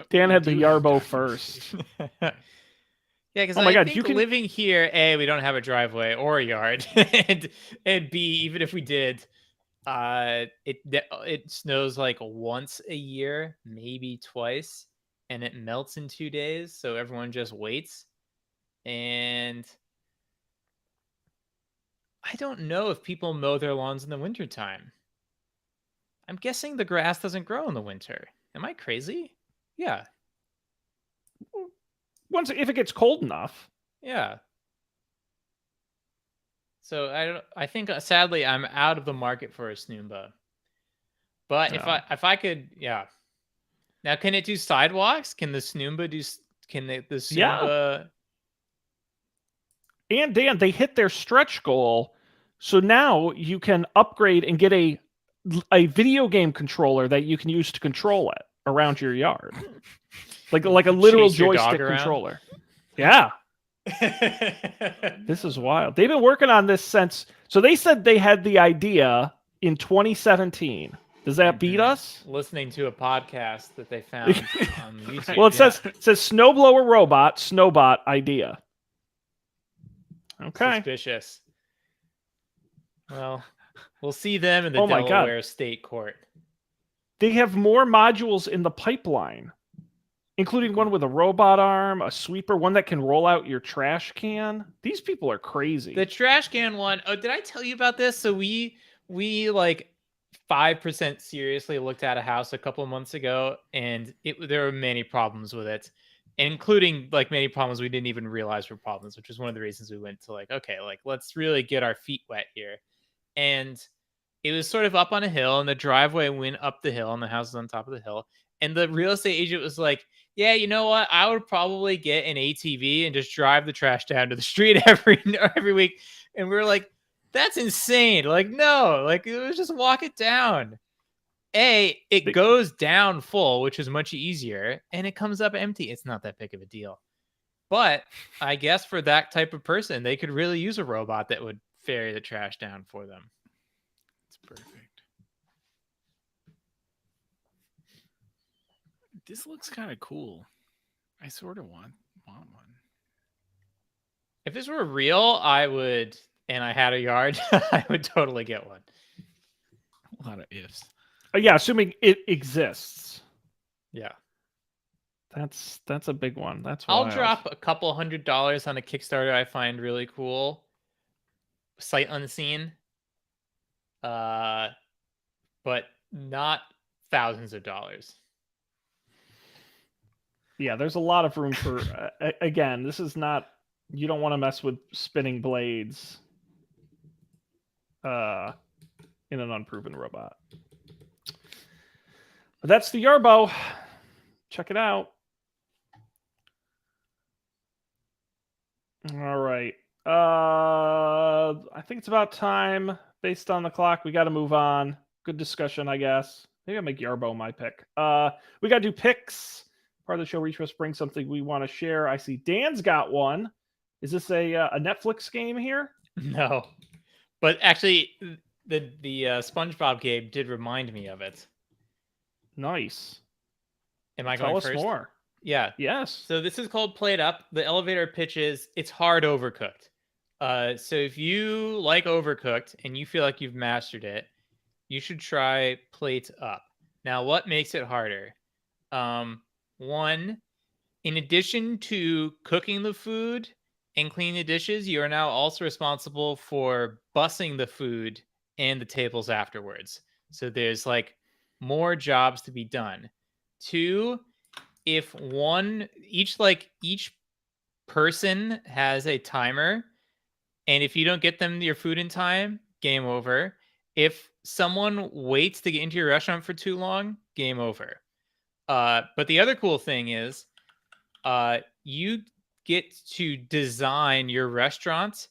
Dan had the We do have Yarbo documents. first. Yeah, because Oh my I God, think you can- living here, A, we don't have a driveway or a yard, and B, even if we did, it snows like once a year, maybe twice, and it melts in 2 days, so everyone just waits. And I don't know if people mow their lawns in the wintertime. I'm guessing the grass doesn't grow in the winter. Am I crazy? Yeah. If it gets cold enough. Yeah. So I think sadly I'm out of the market for a Snoomba. But No. if I could, yeah. Now can it do sidewalks? Can the Snoomba do the Snoomba? And Dan, they hit their stretch goal. So now you can upgrade and get a video game controller that you can use to control it around your yard. Like a literal Chase your dog joystick around? controller. Yeah. This is wild. They've been working on this since. So they said they had the idea in 2017. Does that beat us? Listening to a podcast that they found on YouTube. Well, it says snowblower robot, Snowbot idea. Okay. Suspicious. Well, we'll see them in the Oh my God. Delaware State Court. They have more modules in the pipeline, including one with a robot arm, a sweeper, one that can roll out your trash can. These people are crazy. The trash can one. Oh, did I tell you about this? So we like 5% seriously looked at a house a couple of months ago, and there were many problems with it, including like many problems we didn't even realize were problems, which was one of the reasons we went to like, okay, like let's really get our feet wet here. And it was sort of up on a hill, and the driveway went up the hill, and the house was on top of the hill. And the real estate agent was like, yeah, you know what? I would probably get an ATV and just drive the trash down to the street every week. And we were like, that's insane. Like, no, like it was just walk it down. It goes down full, which is much easier, and it comes up empty. It's not that big of a deal. But I guess for that type of person, they could really use a robot that would ferry the trash down for them. It's perfect. This looks kind of cool. I sort of want one. If this were real, I would, and I had a yard, I would totally get one. A lot of ifs. Yeah, assuming it exists. Yeah. That's a big one. That's I'll wild. drop a couple $100 on a Kickstarter I find really cool. Sight unseen. But not thousands of dollars. Yeah, there's a lot of room for. Again, this is not. You don't want to mess with spinning blades. In an unproven robot. But that's the Yarbo. Check it out. All right. I think it's about time. Based on the clock, we got to move on. Good discussion, I guess. Maybe I'll make Yarbo my pick. We got to do picks. Part of the show where each of us bring something we want to share. I see Dan's got one. Is this a Netflix game here? No. But actually, the SpongeBob game did remind me of it. Nice. Am I Tell going us first? more. Yeah. Yes. So this is called Played Up. The elevator pitch is it's hard overcooked. So if you like Overcooked and you feel like you've mastered it, you should try Plate Up. Now, what makes it harder? One, in addition to cooking the food and cleaning the dishes, you are now also responsible for bussing the food and the tables afterwards. So there's like more jobs to be done. Two, if each person has a timer, and if you don't get them your food in time, game over. If someone waits to get into your restaurant for too long, game over. But the other cool thing is you get to design your restaurant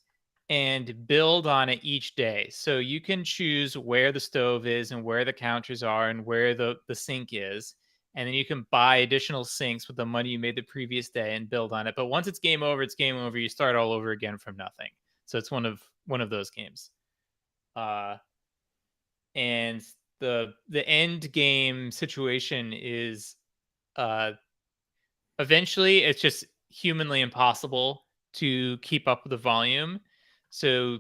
and build on it each day. So you can choose where the stove is and where the counters are and where the sink is. And then you can buy additional sinks with the money you made the previous day and build on it. But once it's game over, it's game over. You start all over again from nothing. So it's one of those games. And the end game situation is eventually it's just humanly impossible to keep up with the volume. So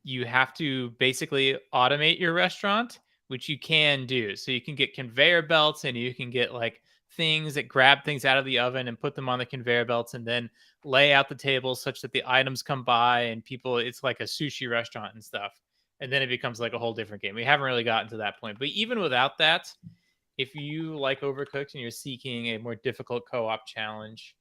you have to basically automate your restaurant, which you can do. So you can get conveyor belts and you can get like things that grab things out of the oven and put them on the conveyor belts and then lay out the tables such that the items come by and people, it's like a sushi restaurant and stuff. And then it becomes like a whole different game. We haven't really gotten to that point. But even without that, if you like Overcooked and you're seeking a more difficult co-op challenge,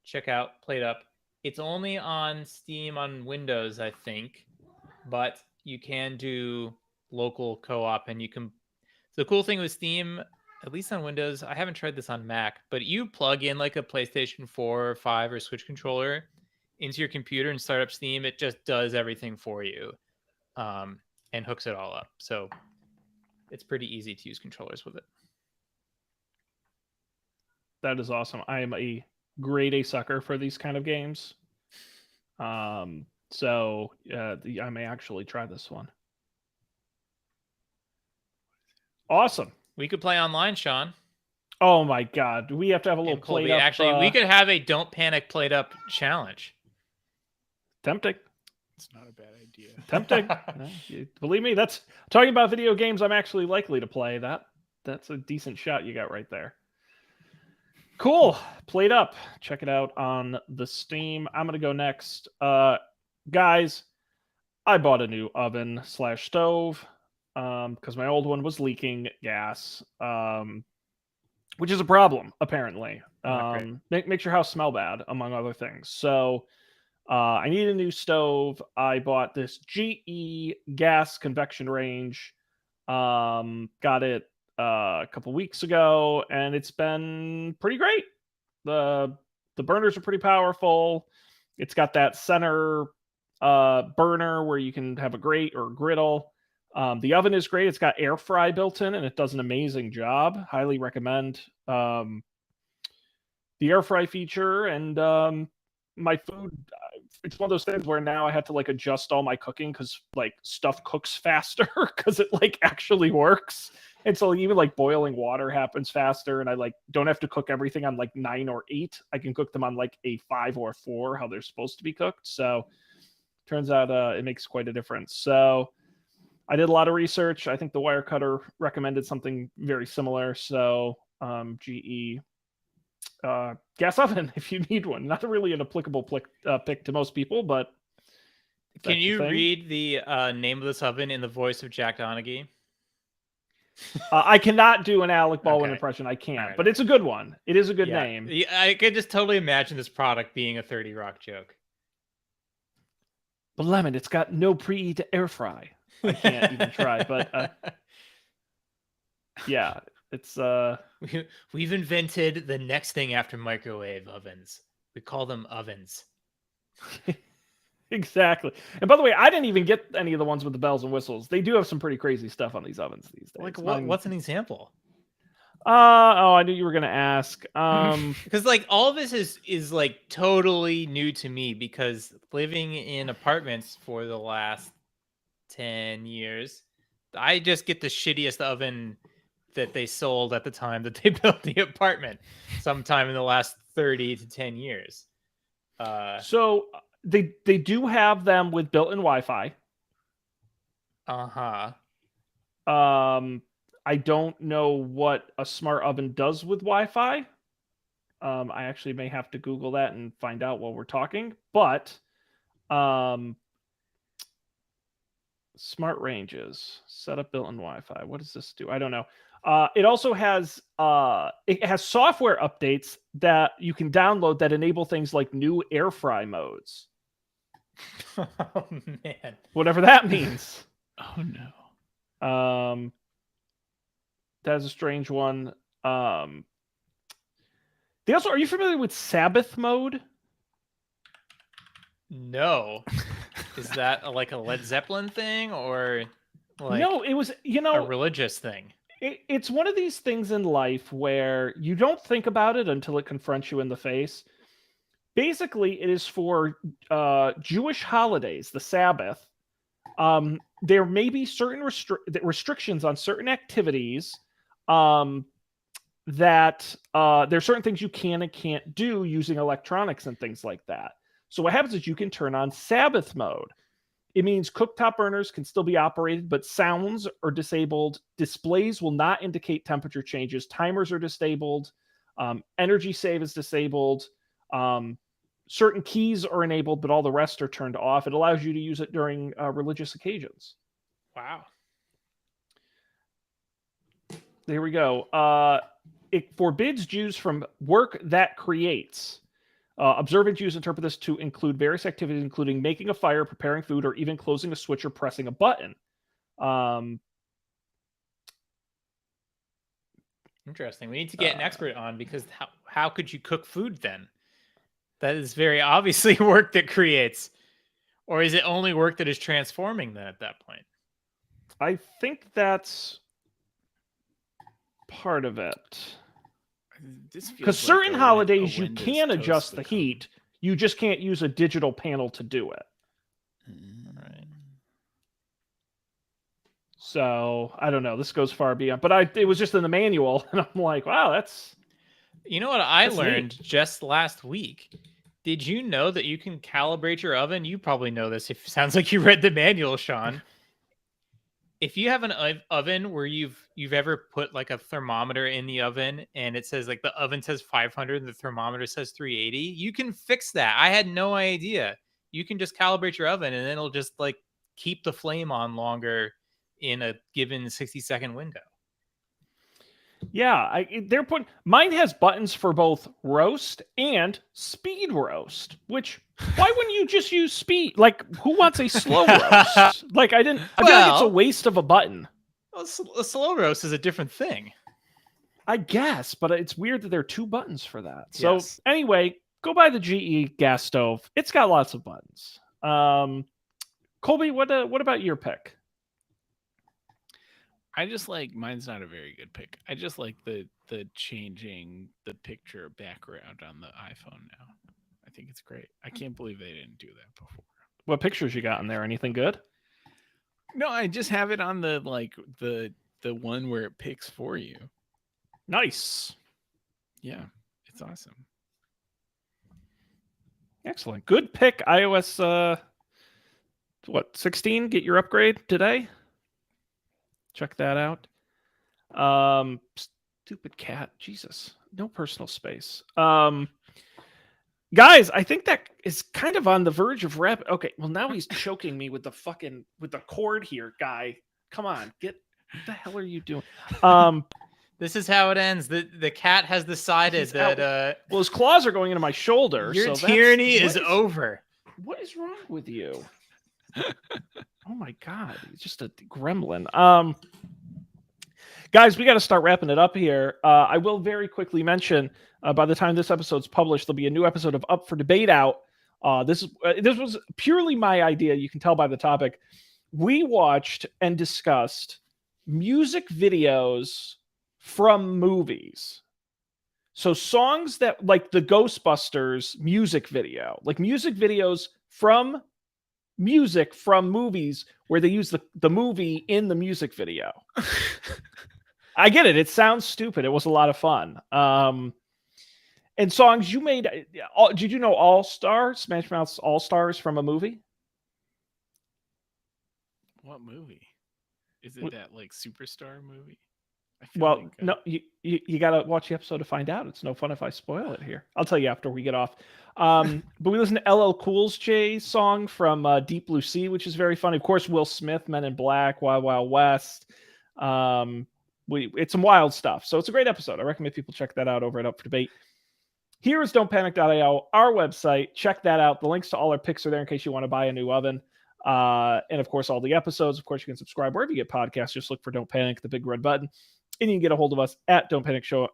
check out Plate Up. It's only on Steam on Windows, I think, but you can do local co-op and you can. The cool thing with Steam, at least on Windows, I haven't tried this on Mac, but you plug in like a PlayStation 4 or 5 or Switch controller into your computer and start up Steam. It just does everything for you and hooks it all up. So it's pretty easy to use controllers with it. That is awesome. I am a grade A sucker for these kind of games. So I may actually try this one. Awesome. We could play online, Sean. Oh my God. We have to have a little And Colby, Plate Up. actually, we could have a Don't Panic Plate Up challenge. Tempting. It's not a bad idea. Tempting. Believe me, that's talking about video games I'm actually likely to play. That's a decent shot you got right there. Cool. Plate Up. Check it out on the Steam. I'm going to go next. Guys, I bought a new oven/stove because my old one was leaking gas, which is a problem, apparently. Makes your house smell bad, among other things. So I need a new stove. I bought this GE gas convection range. Got it a couple weeks ago, and it's been pretty great. The burners are pretty powerful. It's got that center burner where you can have a grate or a griddle. The oven is great. It's got air fry built in, and it does an amazing job. Highly recommend the air fry feature. And my food, it's one of those things where now I have to like adjust all my cooking because like stuff cooks faster because it like actually works. And so even like boiling water happens faster, and I like don't have to cook everything on like 9 or 8. I can cook them on like a 5 or 4, how they're supposed to be cooked. So turns out it makes quite a difference. So I did a lot of research. I think the Wirecutter recommended something very similar. So GE gas oven if you need one. Not really an applicable pick to most people, but can you read the name of this oven in the voice of Jack Donaghy? I cannot do an Alec Baldwin impression. I can't, but it's a good one. It is a good name. I could just totally imagine this product being a 30 Rock joke. But Lemon, it's got no preheat to air fry. I can't even try, but yeah, it's we've invented the next thing after microwave ovens. We call them ovens. Exactly. And by the way, I didn't even get any of the ones with the bells and whistles. They do have some pretty crazy stuff on these ovens these days. Like what's an example? I knew you were gonna ask. Because like all of this is like totally new to me because living in apartments for the last 10 years, I just get the shittiest oven that they sold at the time that they built the apartment sometime in the last 30 to 10 years. So they do have them with built-in Wi-Fi. Uh-huh. I don't know what a smart oven does with Wi-Fi. I actually may have to Google that and find out while we're talking. But smart ranges, set up built-in Wi-Fi. What does this do? I don't know. It also has software updates that you can download that enable things like new air fry modes. Oh man. Whatever that means. Oh no. That's a strange one. They also, are you familiar with Sabbath mode? No. Is that like a Led Zeppelin thing or like No, it was, a religious thing? it's one of these things in life where you don't think about it until it confronts you in the face. Basically, it is for Jewish holidays, the Sabbath. There may be certain restrictions on certain activities that there's certain things you can and can't do using electronics and things like that. So what happens is you can turn on Sabbath mode. It means cooktop burners can still be operated, but sounds are disabled. Displays will not indicate temperature changes. Timers are disabled. Energy save is disabled. Certain keys are enabled, but all the rest are turned off. It allows you to use it during religious occasions. Wow. There we go. It forbids Jews from work that creates. Observant Jews interpret this to include various activities, including making a fire, preparing food, or even closing a switch or pressing a button. Interesting. We need to get an expert on, because how could you cook food then? That is very obviously work that creates. Or is it only work that is transforming then at that point? I think that's part of it. Because certain holidays you can adjust the heat, you just can't use a digital panel to do it. Right. So I don't know. This goes far beyond, but it was just in the manual, and I'm like, wow, that's. You know what I That's learned neat. just last week? Did you know that you can calibrate your oven? You probably know this. If sounds like you read the manual, Sean. If you have an oven where you've ever put like a thermometer in the oven and it says like the oven says 500 and the thermometer says 380, you can fix that. I had no idea. You can just calibrate your oven and then it'll just like keep the flame on longer in a given 60-second window. Yeah, they're putting. Mine has buttons for both roast and speed roast. Which, why wouldn't you just use speed? Like, who wants a slow roast? Like, I feel like it's a waste of a button. Well, a slow roast is a different thing. I guess, but it's weird that there are two buttons for that. So Yes. anyway, go buy the GE gas stove. It's got lots of buttons. Colby, what about your pick? I just like, mine's not a very good pick. I just like the changing the picture background on the iPhone now. I think it's great. I can't believe they didn't do that before. What pictures you got in there? Anything good? No, I just have it on the the one where it picks for you. Nice. Yeah, it's awesome. Excellent. Good pick. iOS 16? Get your upgrade today. Check that out. Stupid cat. Jesus. No personal space. Guys, I think that is kind of on the verge of wrap. Okay, well now he's choking me with the cord here, guy. Come on, what the hell are you doing? This is how it ends. The cat has decided that well, his claws are going into my shoulder. your so tyranny is over. What is wrong with you? Oh my god, he's just a gremlin. Guys, we got to start wrapping it up here. I will very quickly mention, by the time this episode's published, there'll be a new episode of Up for Debate out. This was purely my idea. You can tell by the topic. We watched and discussed music videos from movies. So songs that, like the Ghostbusters music video, like music videos from music from movies where they use the movie in the music video. I get it. It sounds stupid. It was a lot of fun. And songs you made. Did you know All Star, Smash Mouth's All Stars from a movie? What movie? Is it that like Superstar movie? I feel Well, like, no, you got to watch the episode to find out. It's no fun if I spoil it here. I'll tell you after we get off. But we listened to LL Cool J's song from Deep Blue Sea, which is very funny. Of course, Will Smith, Men in Black, Wild Wild West. It's some wild stuff. So it's a great episode. I recommend people check that out over at Up for Debate. Here is don'tpanic.io, our website. Check that out. The links to all our picks are there in case you want to buy a new oven. And of course, all the episodes. Of course, you can subscribe wherever you get podcasts. Just look for Don't Panic, the big red button. And you can get a hold of us at Don't Panic Show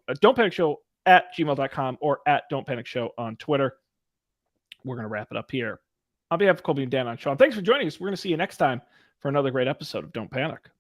at gmail.com or at Don't Panic Show on Twitter. We're going to wrap it up here. On behalf of Colby and Dan, I'm Sean. Thanks for joining us. We're going to see you next time for another great episode of Don't Panic.